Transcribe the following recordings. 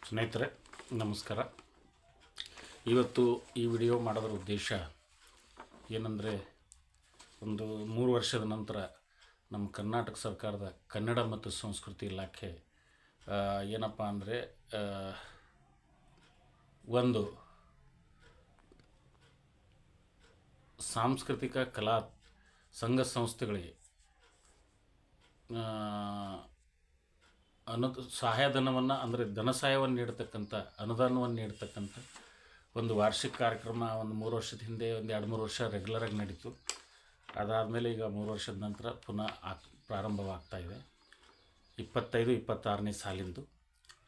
ಸ್ನೇಹಿತರೆ ನಮಸ್ಕಾರ. ಇವತ್ತು ಈ ವಿಡಿಯೋ ಮಾಡೋದ್ರ ಉದ್ದೇಶ ಏನಂದರೆ, ಒಂದು 3 ವರ್ಷದ ನಂತರ ನಮ್ಮ ಕರ್ನಾಟಕ ಸರ್ಕಾರದ ಕನ್ನಡ ಮತ್ತು ಸಂಸ್ಕೃತಿ ಇಲಾಖೆ ಏನಪ್ಪ ಅಂದರೆ, ಒಂದು ಸಾಂಸ್ಕೃತಿಕ ಕಲಾ ಸಂಘ ಸಂಸ್ಥೆಗಳಿಗೆ ಸಹಾಯಧನವನ್ನು ಅಂದರೆ ಧನ ಸಹಾಯವನ್ನು ನೀಡತಕ್ಕಂಥ ಅನುದಾನವನ್ನು ನೀಡತಕ್ಕಂಥ ಒಂದು ವಾರ್ಷಿಕ ಕಾರ್ಯಕ್ರಮ ಒಂದು 3 ವರ್ಷದ ಹಿಂದೆ ಒಂದು 2-3 ವರ್ಷ ರೆಗ್ಯುಲರಾಗಿ ನಡೀತು. ಅದಾದಮೇಲೆ ಈಗ 3 ವರ್ಷದ ನಂತರ ಪುನಃ ಪ್ರಾರಂಭವಾಗ್ತಾಯಿದೆ 25-26ನೇ ಸಾಲಿಂದು.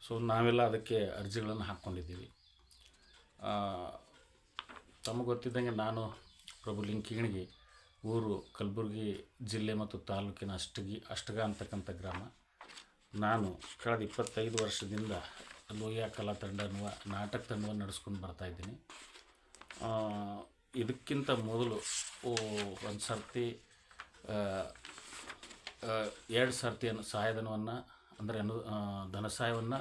ಸೊ ನಾವೆಲ್ಲ ಅದಕ್ಕೆ ಅರ್ಜಿಗಳನ್ನು ಹಾಕ್ಕೊಂಡಿದ್ದೀವಿ. ತಮಗೆ ಗೊತ್ತಿದ್ದಂಗೆ ನಾನು ಪ್ರಭು ಲಿಂಕಿಗಣಿಗೆ, ಊರು ಕಲಬುರಗಿ ಜಿಲ್ಲೆ ಮತ್ತು ತಾಲೂಕಿನ ಅಷ್ಟಗ ಅಂತಕ್ಕಂಥ ಗ್ರಾಮ. ನಾನು ಕಳೆದ 25 ವರ್ಷದಿಂದ ಲೋಹಿಯಾ ಕಲಾ ತಂಡ ಅನ್ನುವ ನಾಟಕ ತಂಡವನ್ನು ನಡೆಸ್ಕೊಂಡು ಬರ್ತಾಯಿದ್ದೀನಿ. ಇದಕ್ಕಿಂತ ಮೊದಲು ಒಂದು ಸರ್ತಿ 2 ಸರ್ತಿಯನ್ನು ಸಹಾಯಧನವನ್ನು ಅಂದರೆ ಧನ ಸಹಾಯವನ್ನು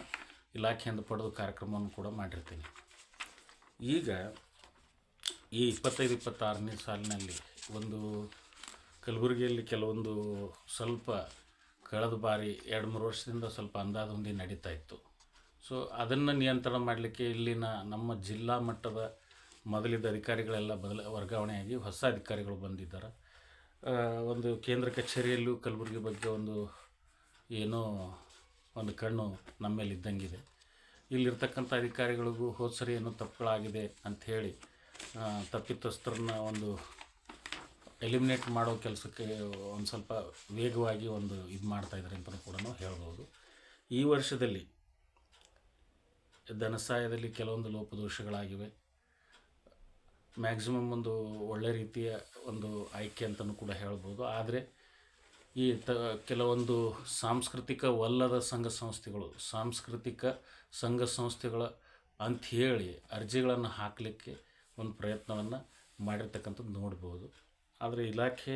ಇಲಾಖೆಯಿಂದ ಪಡೆದು ಕಾರ್ಯಕ್ರಮವನ್ನು ಕೂಡ ಮಾಡಿರ್ತೀನಿ. ಈಗ ಈ 25-26ನೇ ಸಾಲಿನಲ್ಲಿ ಒಂದು ಕಲಬುರಗಿಯಲ್ಲಿ ಕೆಲವೊಂದು ಸ್ವಲ್ಪ ಕಳೆದ ಬಾರಿ 2-3 ವರ್ಷದಿಂದ ಸ್ವಲ್ಪ ಅಂದಾಜುಂದಿ ನಡೀತಾ ಇತ್ತು. ಸೊ ಅದನ್ನು ನಿಯಂತ್ರಣ ಮಾಡಲಿಕ್ಕೆ ಇಲ್ಲಿನ ನಮ್ಮ ಜಿಲ್ಲಾ ಮಟ್ಟದ ಮೊದಲಿದ್ದ ಅಧಿಕಾರಿಗಳೆಲ್ಲ ವರ್ಗಾವಣೆಯಾಗಿ ಹೊಸ ಅಧಿಕಾರಿಗಳು ಬಂದಿದ್ದಾರೆ. ಒಂದು ಕೇಂದ್ರ ಕಚೇರಿಯಲ್ಲೂ ಕಲಬುರಗಿ ಬಗ್ಗೆ ಏನೋ ಒಂದು ಕಣ್ಣು ನಮ್ಮ ಮೇಲೆ ಇದ್ದಂಗಿದೆ. ಇಲ್ಲಿರ್ತಕ್ಕಂಥ ಅಧಿಕಾರಿಗಳಿಗೂ ಹೋದ ಸರಿ ಏನೋ ತಪ್ಪುಗಳಾಗಿದೆ ಅಂಥೇಳಿ ತಪ್ಪಿತಸ್ಥರನ್ನ ಎಲಿಮಿನೇಟ್ ಮಾಡೋ ಕೆಲಸಕ್ಕೆ ಒಂದು ಸ್ವಲ್ಪ ವೇಗವಾಗಿ ಇದು ಮಾಡ್ತಾಯಿದ್ದಾರೆ ಅಂತಲೂ ಕೂಡ ಹೇಳ್ಬೋದು. ಈ ವರ್ಷದಲ್ಲಿ ಧನ ಸಹಾಯದಲ್ಲಿ ಕೆಲವೊಂದು ಲೋಪದೋಷಗಳಾಗಿವೆ. ಮ್ಯಾಕ್ಸಿಮಮ್ ಒಂದು ಒಳ್ಳೆ ರೀತಿಯ ಆಯ್ಕೆ ಅಂತಲೂ ಕೂಡ ಹೇಳ್ಬೋದು. ಆದರೆ ಈ ಕೆಲವೊಂದು ಸಾಂಸ್ಕೃತಿಕವಲ್ಲದ ಸಾಂಸ್ಕೃತಿಕ ಸಂಘ ಸಂಸ್ಥೆಗಳ ಅಂಥೇಳಿ ಅರ್ಜಿಗಳನ್ನು ಹಾಕಲಿಕ್ಕೆ ಒಂದು ಪ್ರಯತ್ನವನ್ನು ಮಾಡಿರ್ತಕ್ಕಂಥದ್ದು ನೋಡ್ಬೋದು. ಆದರೆ ಇಲಾಖೆ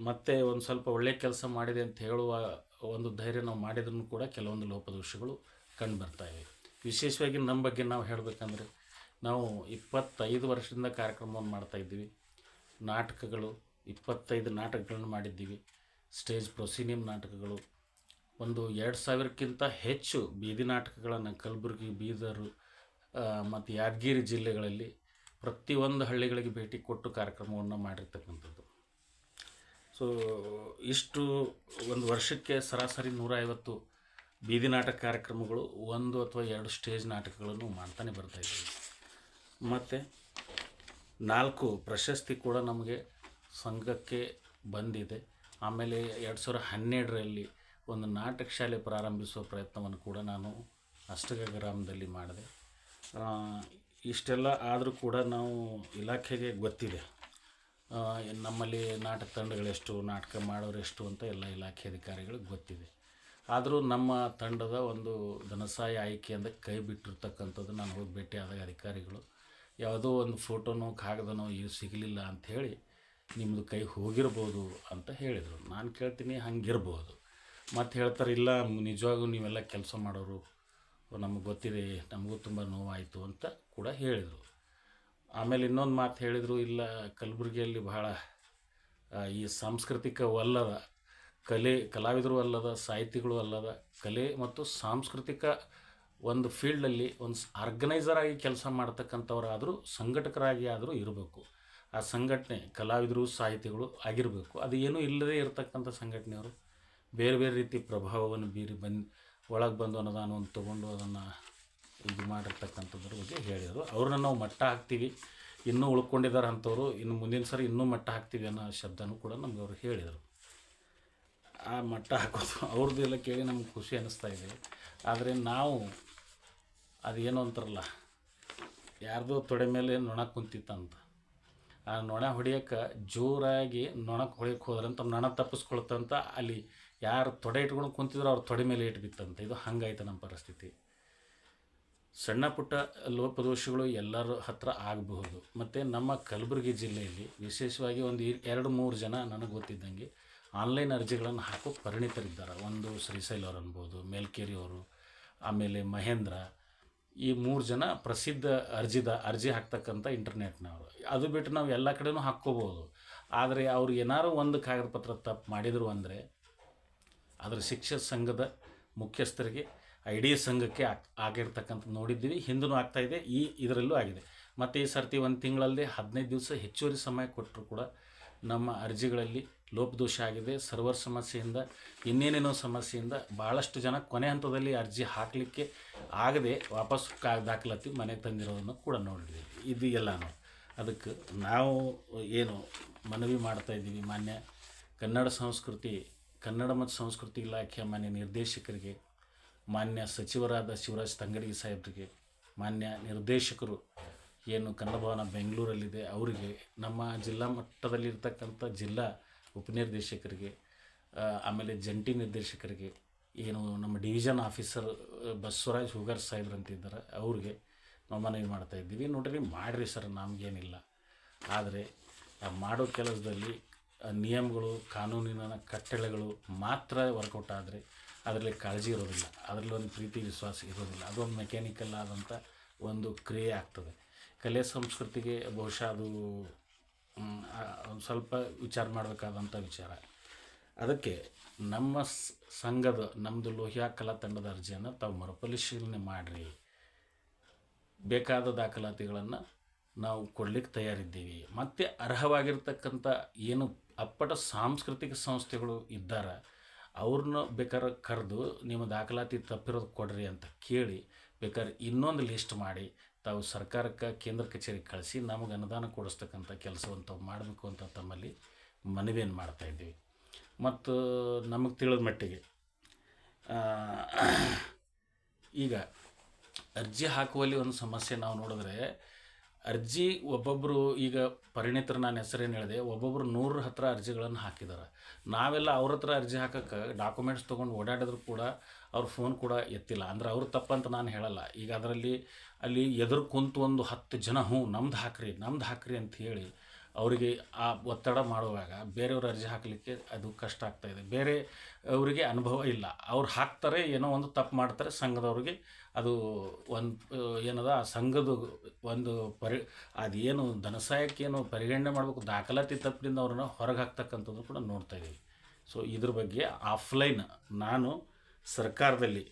ಮತ್ತೆ ಒಂದು ಸ್ವಲ್ಪ ಒಳ್ಳೆಯ ಕೆಲಸ ಮಾಡಿದೆ ಅಂತ ಹೇಳುವ ಒಂದು ಧೈರ್ಯ ನಾವು ಮಾಡಿದ್ರೂ ಕೂಡ ಕೆಲವೊಂದು ಲೋಪದೋಷಗಳು ಕಂಡು ಬರ್ತಾಯಿವೆ. ವಿಶೇಷವಾಗಿ ನಮ್ಮ ಬಗ್ಗೆ ನಾವು ಹೇಳಬೇಕಂದ್ರೆ, ನಾವು 25 ವರ್ಷದಿಂದ ಕಾರ್ಯಕ್ರಮವನ್ನು ಮಾಡ್ತಾಯಿದ್ದೀವಿ. ನಾಟಕಗಳು 25 ನಾಟಕಗಳನ್ನು ಮಾಡಿದ್ದೀವಿ. ಸ್ಟೇಜ್ ಪ್ರೊಸೀನಿಯಂ ನಾಟಕಗಳು 2000ಕ್ಕಿಂತ ಹೆಚ್ಚು ಬೀದಿ ನಾಟಕಗಳನ್ನು ಕಲಬುರಗಿ, ಬೀದರು ಮತ್ತು ಯಾದಗಿರಿ ಜಿಲ್ಲೆಗಳಲ್ಲಿ ಪ್ರತಿಯೊಂದು ಹಳ್ಳಿಗಳಿಗೆ ಭೇಟಿ ಕೊಟ್ಟು ಕಾರ್ಯಕ್ರಮವನ್ನು ಮಾಡಿರ್ತಕ್ಕಂಥದ್ದು. ಸೊ ಇಷ್ಟು ಒಂದು ವರ್ಷಕ್ಕೆ ಸರಾಸರಿ 150 ಬೀದಿ ನಾಟಕ ಕಾರ್ಯಕ್ರಮಗಳು, 1 ಅಥವಾ 2 ಸ್ಟೇಜ್ ನಾಟಕಗಳನ್ನು ಮಾಡ್ತಾನೆ ಬರ್ತಾಯಿದ್ದೀವಿ. ಮತ್ತು 4 ಪ್ರಶಸ್ತಿ ಕೂಡ ನಮಗೆ ಸಂಘಕ್ಕೆ ಬಂದಿದೆ. ಆಮೇಲೆ 2012ರಲ್ಲಿ ಒಂದು ನಾಟಕ ಶಾಲೆ ಪ್ರಾರಂಭಿಸುವ ಪ್ರಯತ್ನವನ್ನು ಕೂಡ ನಾನು ಅಷ್ಟಗ ಗ್ರಾಮದಲ್ಲಿ ಮಾಡಿದೆ. ಇಷ್ಟೆಲ್ಲ ಆದರೂ ಕೂಡ ನಾವು ಇಲಾಖೆಗೆ ಗೊತ್ತಿದೆ ನಮ್ಮಲ್ಲಿ ನಾಟಕ ತಂಡಗಳೆಷ್ಟು, ನಾಟಕ ಮಾಡೋರೆಷ್ಟು ಅಂತ ಎಲ್ಲ ಇಲಾಖೆ ಅಧಿಕಾರಿಗಳಿಗೆ ಗೊತ್ತಿದೆ. ಆದರೂ ನಮ್ಮ ತಂಡದ ಧನ ಸಹಾಯ ಆಯ್ಕೆಯಿಂದ ಕೈ ಬಿಟ್ಟಿರ್ತಕ್ಕಂಥದ್ದು ನಾನು ಹೋಗಿ ಭೇಟಿ ಆದಾಗ ಅಧಿಕಾರಿಗಳು ಯಾವುದೋ ಒಂದು ಫೋಟೋನೋ ಕಾಗದನೋ ಸಿಗಲಿಲ್ಲ ಅಂಥೇಳಿ ನಿಮ್ಮದು ಕೈ ಹೋಗಿರ್ಬೋದು ಅಂತ ಹೇಳಿದರು. ನಾನು ಕೇಳ್ತೀನಿ, ಹಂಗಿರ್ಬೋದು. ಮತ್ತು ಹೇಳ್ತಾರೆ, ಇಲ್ಲ ನಿಜವಾಗೂ ನೀವೆಲ್ಲ ಕೆಲಸ ಮಾಡೋರು, ನಮಗೆ ಗೊತ್ತಿದೆ, ನಮಗೂ ತುಂಬ ನೋವಾಯಿತು ಅಂತ ಕೂಡ ಹೇಳಿದರು. ಆಮೇಲೆ ಇನ್ನೊಂದು ಮಾತು ಹೇಳಿದರು, ಇಲ್ಲ ಕಲಬುರಗಿಯಲ್ಲಿ ಬಹಳ ಈ ಸಾಂಸ್ಕೃತಿಕವಲ್ಲದ ಕಲಾವಿದರು ಅಲ್ಲದ, ಸಾಹಿತಿಗಳು ಅಲ್ಲದ ಕಲೆ ಮತ್ತು ಸಾಂಸ್ಕೃತಿಕ ಫೀಲ್ಡಲ್ಲಿ ಆರ್ಗನೈಸರ್ ಆಗಿ ಕೆಲಸ ಮಾಡ್ತಕ್ಕಂಥವರಾದರೂ, ಸಂಘಟಕರಾಗಿ ಆದರೂ ಇರಬೇಕು. ಆ ಸಂಘಟನೆ ಕಲಾವಿದರು, ಸಾಹಿತಿಗಳು ಆಗಿರಬೇಕು. ಅದು ಏನೂ ಇಲ್ಲದೇ ಇರತಕ್ಕಂಥ ಸಂಘಟನೆಯವರು ಬೇರೆ ಬೇರೆ ರೀತಿ ಪ್ರಭಾವವನ್ನು ಬೀರಿ ಒಳಗೆ ಬಂದು ಅನುದಾನವನ್ನು ತೊಗೊಂಡು ಅದನ್ನು ಇದು ಮಾಡಿರ್ತಕ್ಕಂಥದ್ರ ಬಗ್ಗೆ ಹೇಳಿದರು. ಅವ್ರನ್ನ ನಾವು ಮಟ್ಟ ಹಾಕ್ತೀವಿ, ಇನ್ನೂ ಉಳ್ಕೊಂಡಿದ್ದಾರೆ ಅಂಥವ್ರು, ಇನ್ನು ಮುಂದಿನ ಸರಿ ಇನ್ನೂ ಮಟ್ಟ ಹಾಕ್ತೀವಿ ಅನ್ನೋ ಶಬ್ದನೂ ಕೂಡ ನಮ್ಗೆ ಅವರು ಹೇಳಿದರು. ಆ ಮಟ್ಟ ಹಾಕೋದು ಅವ್ರದ್ದೆಲ್ಲ ಕೇಳಿ ನಮ್ಗೆ ಖುಷಿ ಅನ್ನಿಸ್ತಾ ಇದೆ. ಆದರೆ ನಾವು ಅದೇನೋ ಅಂತಾರಲ್ಲ, ಯಾರ್ದೋ ತೊಡೆ ಮೇಲೆ ನೊಣ ಕುಂತಿತ್ತಂತ, ಆ ನೊಣ ಹೊಡೆಯೋಕ್ಕೆ ಜೋರಾಗಿ ನೊಣಕ್ಕೆ ಹೊಡೆಯೋಕ್ಕೆ ಹೋದ್ರಂತ ನೊಣ ತಪ್ಪಿಸ್ಕೊಳ್ತಂತ ಅಲ್ಲಿ ಯಾರು ತೊಡೆ ಇಟ್ಕೊಂಡು ಕುಂತಿದ್ರು ಅವ್ರ ತೊಡೆ ಮೇಲೆ ಇಟ್ಬಿತ್ತಂತ. ಇದು ಹಂಗಾಯ್ತು ನಮ್ಮ ಪರಿಸ್ಥಿತಿ. ಸಣ್ಣ ಪುಟ್ಟ ಲೋಪದೋಷಗಳು ಎಲ್ಲರ ಹತ್ರ ಆಗಬಹುದು. ಮತ್ತು ನಮ್ಮ ಕಲಬುರಗಿ ಜಿಲ್ಲೆಯಲ್ಲಿ ವಿಶೇಷವಾಗಿ 2-3 ಜನ ನನಗೆ ಗೊತ್ತಿದ್ದಂಗೆ ಆನ್ಲೈನ್ ಅರ್ಜಿಗಳನ್ನು ಹಾಕೋ ಪರಿಣಿತರಿದ್ದಾರೆ. ಒಂದು ಶ್ರೀಶೈಲ್ ಅವರು ಅನ್ಬೋದು, ಮೇಲ್ಕೇರಿ ಅವರು, ಆಮೇಲೆ ಮಹೇಂದ್ರ, ಈ 3 ಜನ ಪ್ರಸಿದ್ಧ ಅರ್ಜಿ ಹಾಕ್ತಕ್ಕಂಥ ಇಂಟರ್ನೆಟ್ನವರು. ಅದು ಬಿಟ್ಟು ನಾವು ಎಲ್ಲ ಕಡೆನೂ ಹಾಕ್ಕೋಬೋದು. ಆದರೆ ಅವ್ರು ಏನಾರು ಒಂದು ಕಾಗದ ಪತ್ರ ತಪ್ಪು ಮಾಡಿದರು ಅಂದರೆ ಅದರ ಶಿಕ್ಷಕ ಸಂಘದ ಮುಖ್ಯಸ್ಥರಿಗೆ ಇಡೀ ಸಂಘಕ್ಕೆ ಆಗಿರ್ತಕ್ಕಂಥ ನೋಡಿದ್ದೀವಿ. ಹಿಂದೂ ಆಗ್ತಾಯಿದೆ, ಇದರಲ್ಲೂ ಆಗಿದೆ. ಮತ್ತು ಈ ಸರ್ತಿ ಒಂದು ತಿಂಗಳಲ್ಲಿ 15 ದಿವಸ ಹೆಚ್ಚುವರಿ ಸಮಯ ಕೊಟ್ಟರು ಕೂಡ ನಮ್ಮ ಅರ್ಜಿಗಳಲ್ಲಿ ಲೋಪದೋಷ ಆಗಿದೆ. ಸರ್ವರ್ ಸಮಸ್ಯೆಯಿಂದ ಇನ್ನೇನೇನೋ ಸಮಸ್ಯೆಯಿಂದ ಭಾಳಷ್ಟು ಜನ ಕೊನೆ ಹಂತದಲ್ಲಿ ಅರ್ಜಿ ಹಾಕಲಿಕ್ಕೆ ಆಗದೆ ವಾಪಸ್ ದಾಖಲಾತಿ ಮನೆಗೆ ತಂದಿರೋದನ್ನು ಕೂಡ ನೋಡಿದ್ದೀವಿ. ಇದು ಎಲ್ಲನೂ ಅದಕ್ಕೆ ನಾವು ಏನು ಮನವಿ ಮಾಡ್ತಾಯಿದ್ದೀವಿ, ಮಾನ್ಯ ಕನ್ನಡ ಮತ್ತು ಸಂಸ್ಕೃತಿ ಇಲಾಖೆಯ ಮಾನ್ಯ ನಿರ್ದೇಶಕರಿಗೆ, ಮಾನ್ಯ ಸಚಿವರಾದ ಶಿವರಾಜ್ ತಂಗಡಗಿ ಸಾಹೇಬರಿಗೆ, ಮಾನ್ಯ ನಿರ್ದೇಶಕರು ಏನು ಕನ್ನಡ ಭವನ ಬೆಂಗಳೂರಲ್ಲಿದೆ ಅವರಿಗೆ, ನಮ್ಮ ಜಿಲ್ಲಾ ಮಟ್ಟದಲ್ಲಿರ್ತಕ್ಕಂಥ ಜಿಲ್ಲಾ ಉಪನಿರ್ದೇಶಕರಿಗೆ, ಆಮೇಲೆ ಜಂಟಿ ನಿರ್ದೇಶಕರಿಗೆ, ಏನು ನಮ್ಮ ಡಿವಿಷನ್ ಆಫೀಸರ್ ಬಸವರಾಜ್ ಹೂಗಾರ್ ಸಾಹೇಬ್ರು ಅಂತಿದ್ದಾರೆ ಅವ್ರಿಗೆ ನಾವು ಮನವಿ ಮಾಡ್ತಾಯಿದ್ದೀವಿ. ನೋಡ್ರಿ, ಮಾಡಿರಿ ಸರ್, ನಮಗೇನಿಲ್ಲ. ಆದರೆ ಮಾಡೋ ಕೆಲಸದಲ್ಲಿ ನಿಯಮಗಳು, ಕಾನೂನಿನ ಕಟ್ಟಳೆಗಳು ಮಾತ್ರ ವರ್ಕೌಟ್ ಆದರೆ ಅದರಲ್ಲಿ ಕಾಳಜಿ ಇರೋದಿಲ್ಲ, ಅದರಲ್ಲಿ ಒಂದು ಪ್ರೀತಿ ವಿಶ್ವಾಸ ಇರೋದಿಲ್ಲ. ಅದೊಂದು ಮೆಕ್ಯಾನಿಕಲ್ ಆದಂಥ ಒಂದು ಕ್ರಿಯೆ ಆಗ್ತದೆ. ಕಲೆ ಸಂಸ್ಕೃತಿಗೆ ಬಹುಶಃ ಅದು ಒಂದು ಸ್ವಲ್ಪ ವಿಚಾರ ಮಾಡಬೇಕಾದಂಥ ವಿಚಾರ. ಅದಕ್ಕೆ ನಮ್ಮ ಸಂಘದ ನಮ್ಮದು ಲೋಹಿಯಾ ಕಲಾ ತಂಡದ ಅರ್ಜಿಯನ್ನು ತಾವು ಮರುಪರಿಶೀಲನೆ ಮಾಡಿರಿ. ಬೇಕಾದ ದಾಖಲಾತಿಗಳನ್ನು ನಾವು ಕೊಡಲಿಕ್ಕೆ ತಯಾರಿದ್ದೀವಿ. ಮತ್ತು ಅರ್ಹವಾಗಿರ್ತಕ್ಕಂಥ ಏನು ಅಪ್ಪಟ ಸಾಂಸ್ಕೃತಿಕ ಸಂಸ್ಥೆಗಳು ಇದ್ದಾರೆ ಅವ್ರನ್ನ ಬೇಕಾದ್ರೆ ಕರೆದು ನಿಮ್ಮ ದಾಖಲಾತಿ ತಪ್ಪಿರೋದು ಕೊಡ್ರಿ ಅಂತ ಕೇಳಿ ಬೇಕಾದ್ರೆ ಇನ್ನೊಂದು ಲಿಸ್ಟ್ ಮಾಡಿ ತಾವು ಸರ್ಕಾರಕ್ಕೆ, ಕೇಂದ್ರ ಕಚೇರಿಗೆ ಕಳಿಸಿ ನಮಗೆ ಅನುದಾನ ಕೊಡಿಸ್ತಕ್ಕಂಥ ಕೆಲಸವನ್ನು ತಾವು ಮಾಡಬೇಕು ಅಂತ ತಮ್ಮಲ್ಲಿ ಮನವಿಯನ್ನು ಮಾಡ್ತಾಯಿದ್ದೀವಿ. ಮತ್ತು ನಮಗೆ ತಿಳಿದ ಮಟ್ಟಿಗೆ ಈಗ ಅರ್ಜಿ ಹಾಕುವಲ್ಲಿ ಒಂದು ಸಮಸ್ಯೆ ನಾವು ನೋಡಿದ್ರೆ, ಅರ್ಜಿ ಒಬ್ಬೊಬ್ಬರು ಈಗ ಪರಿಣಿತರು, ನಾನು ಹೆಸರೇನು ಹೇಳಿದೆ, ಒಬ್ಬೊಬ್ಬರು 100 ಹತ್ರ ಅರ್ಜಿಗಳನ್ನು ಹಾಕಿದ್ದಾರೆ. ನಾವೆಲ್ಲ ಅವ್ರ ಹತ್ರ ಅರ್ಜಿ ಹಾಕೋಕ್ಕೆ ಡಾಕ್ಯುಮೆಂಟ್ಸ್ ತೊಗೊಂಡು ಓಡಾಡಿದ್ರು ಕೂಡ ಅವ್ರ ಫೋನ್ ಕೂಡ ಎತ್ತಿಲ್ಲ. ಅಂದ್ರೆ ಅವ್ರು ತಪ್ಪಂತ ನಾನು ಹೇಳಲ್ಲ. ಈಗ ಅಲ್ಲಿ ಎದುರು ಕುಂತು ಒಂದು 10 ಜನ ನಮ್ದು ಹಾಕ್ರಿ ಅಂತ ಹೇಳಿ ಅವರಿಗೆ ಆ ಒತ್ತಡ ಮಾಡುವಾಗ ಬೇರೆಯವ್ರ ಅರ್ಜಿ ಹಾಕಲಿಕ್ಕೆ ಅದು ಕಷ್ಟ ಆಗ್ತಾಯಿದೆ. ಬೇರೆ ಅವರಿಗೆ ಅನುಭವ ಇಲ್ಲ, ಅವ್ರು ಹಾಕ್ತಾರೆ, ಏನೋ ಒಂದು ತಪ್ಪು ಮಾಡ್ತಾರೆ, ಸಂಘದವ್ರಿಗೆ ಅದು ಒಂದು ಏನದ ಆ ಸಂಘದ ಒಂದು ಅದೇನು ಧನಸಹಾಯಕ್ಕೇನು ಪರಿಗಣನೆ ಮಾಡಬೇಕು, ದಾಖಲಾತಿ ತಪ್ಪಿನಿಂದ ಅವ್ರನ್ನ ಹೊರಗೆ ಹಾಕ್ತಕ್ಕಂಥದ್ದು ಕೂಡ ನೋಡ್ತಾಯಿದ್ದೀವಿ. ಸೊ ಇದ್ರ ಬಗ್ಗೆ ಆಫ್ಲೈನ್ ನಾನು ಸರ್ಕಾರದಲ್ಲಿ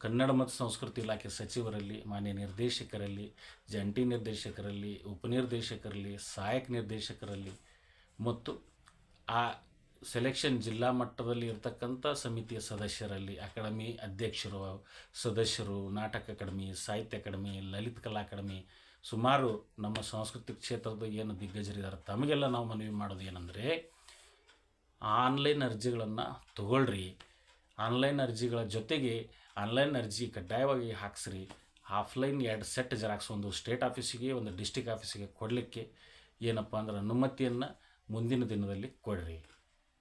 ಕನ್ನಡ ಮತ್ತು ಸಂಸ್ಕೃತಿ ಇಲಾಖೆ ಸಚಿವರಲ್ಲಿ, ಮಾನ್ಯ ನಿರ್ದೇಶಕರಲ್ಲಿ, ಜಂಟಿ ನಿರ್ದೇಶಕರಲ್ಲಿ, ಉಪನಿರ್ದೇಶಕರಲ್ಲಿ, ಸಹಾಯಕ ನಿರ್ದೇಶಕರಲ್ಲಿ ಮತ್ತು ಆ ಸೆಲೆಕ್ಷನ್ ಜಿಲ್ಲಾ ಮಟ್ಟದಲ್ಲಿ ಇರ್ತಕ್ಕಂಥ ಸಮಿತಿಯ ಸದಸ್ಯರಲ್ಲಿ, ಅಕಾಡೆಮಿ ಅಧ್ಯಕ್ಷರು, ಸದಸ್ಯರು, ನಾಟಕ ಅಕಾಡೆಮಿ, ಸಾಹಿತ್ಯ ಅಕಾಡೆಮಿ, ಲಲಿತ ಕಲಾ ಅಕಾಡೆಮಿ, ಸುಮಾರು ನಮ್ಮ ಸಾಂಸ್ಕೃತಿಕ ಕ್ಷೇತ್ರದ ಏನು ದಿಗ್ಗಜರಿದ್ದಾರೆ ತಮಗೆಲ್ಲ ನಾವು ಮನವಿ ಮಾಡೋದು ಏನಂದರೆ, ಆನ್ಲೈನ್ ಅರ್ಜಿಗಳನ್ನು ತಗೊಳ್ರಿ. ಆನ್ಲೈನ್ ಅರ್ಜಿಗಳ ಜೊತೆಗೆ ಆನ್ಲೈನ್ ಅರ್ಜಿ ಕಡ್ಡಾಯವಾಗಿ ಹಾಕ್ಸ್ರಿ. ಆಫ್ಲೈನ್ 2 ಸೆಟ್ ಜೆರಾಕ್ಸ್, ಒಂದು ಸ್ಟೇಟ್ ಆಫೀಸಿಗೆ, ಒಂದು ಡಿಸ್ಟಿಕ್ ಆಫೀಸಿಗೆ ಕೊಡಲಿಕ್ಕೆ ಏನಪ್ಪ ಅಂದ್ರೆ ಅನುಮತಿಯನ್ನು ಮುಂದಿನ ದಿನದಲ್ಲಿ ಕೊಡ್ರಿ.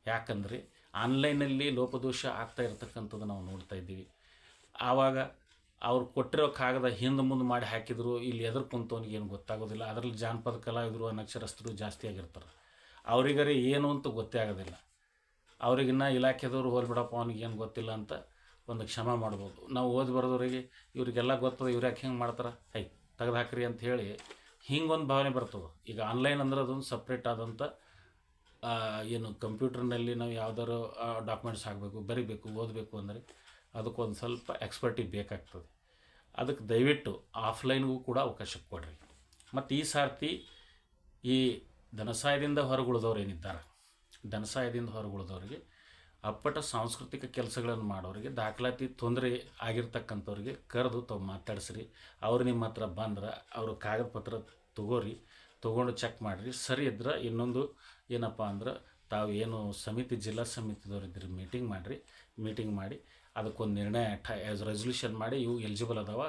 ಯಾಕಂದರೆ ಆನ್ಲೈನಲ್ಲಿ ಲೋಪದೋಷ ಆಗ್ತಾ ಇರತಕ್ಕಂಥದ್ದು ನಾವು ನೋಡ್ತಾ ಇದ್ದೀವಿ. ಆವಾಗ ಅವ್ರು ಕೊಟ್ಟಿರೋ ಕಾಗದ ಹಿಂದೆ ಮುಂದೆ ಮಾಡಿ ಹಾಕಿದ್ರು, ಇಲ್ಲಿ ಎದುರು ಕುಂತವನಿಗೆ ಏನು ಗೊತ್ತಾಗೋದಿಲ್ಲ. ಅದರಲ್ಲಿ ಜಾನಪದ ಕಲಾವಿದರು, ಅನಕ್ಷರಸ್ಥರು ಜಾಸ್ತಿ ಆಗಿರ್ತಾರೆ. ಅವರಿಗರೆ ಏನು ಅಂತ ಗೊತ್ತೇ ಆಗೋದಿಲ್ಲ. ಅವ್ರಿಗಿನ್ನ ಇಲಾಖೆದವ್ರು ಹೋಲ್ಬಿಡಪ್ಪ, ಅವನಿಗೆ ಏನು ಗೊತ್ತಿಲ್ಲ ಅಂತ ಒಂದು ಕ್ಷಮ ಮಾಡ್ಬೋದು. ನಾವು ಓದಿ ಬರೋದವರಿಗೆ ಇವರಿಗೆಲ್ಲ ಗೊತ್ತದ, ಇವ್ರು ಯಾಕೆ ಹಿಂಗೆ ಮಾಡ್ತಾರೆ, ತೆಗೆದು ಹಾಕ್ರಿ ಅಂತ ಹೇಳಿ ಹಿಂಗೊಂದು ಭಾವನೆ ಬರ್ತದೆ. ಈಗ ಆನ್ಲೈನ್ ಅಂದ್ರೆ ಅದೊಂದು ಸಪ್ರೇಟ್ ಆದಂಥ ಏನು ಕಂಪ್ಯೂಟರ್ನಲ್ಲಿ ನಾವು ಯಾವ್ದಾರು ಡಾಕ್ಯುಮೆಂಟ್ಸ್ ಹಾಕಬೇಕು, ಬರಿಬೇಕು, ಓದಬೇಕು ಅಂದರೆ ಅದಕ್ಕೊಂದು ಸ್ವಲ್ಪ ಎಕ್ಸ್ಪರ್ಟಿಗೆ ಬೇಕಾಗ್ತದೆ. ಅದಕ್ಕೆ ದಯವಿಟ್ಟು ಆಫ್ಲೈನ್ಗೂ ಕೂಡ ಅವಕಾಶ ಕೊಡ್ರಿ. ಮತ್ತು ಈ ಸಾರ್ತಿ ಈ ಧನಸಹಾಯದಿಂದ ಹೊರಗುಳಿದವ್ರು ಏನಿದ್ದಾರೆ, ಧನಸಹಾಯದಿಂದ ಹೊರಗುಳಿದವ್ರಿಗೆ, ಅಪ್ಪಟ ಸಾಂಸ್ಕೃತಿಕ ಕೆಲಸಗಳನ್ನು ಮಾಡೋರಿಗೆ, ದಾಖಲಾತಿ ತೊಂದರೆ ಆಗಿರ್ತಕ್ಕಂಥವ್ರಿಗೆ ಕರೆದು ತಾವು ಮಾತಾಡಿಸ್ರಿ. ಅವ್ರು ನಿಮ್ಮ ಹತ್ರ ಬಂದ್ರೆ ಅವರು ಕಾಗದ ಪತ್ರ ತೊಗೊಂಡು ಚೆಕ್ ಮಾಡಿರಿ. ಸರಿ ಇದ್ರೆ ಇನ್ನೊಂದು ಏನಪ್ಪ ಅಂದ್ರೆ, ತಾವು ಏನು ಜಿಲ್ಲಾ ಸಮಿತಿದವ್ರಿದ್ರೆ ಮೀಟಿಂಗ್ ಮಾಡಿ ಅದಕ್ಕೊಂದು ನಿರ್ಣಯ ರೆಸಲ್ಯೂಷನ್ ಮಾಡಿ, ಇವು ಎಲಿಜಿಬಲ್ ಅದಾವ,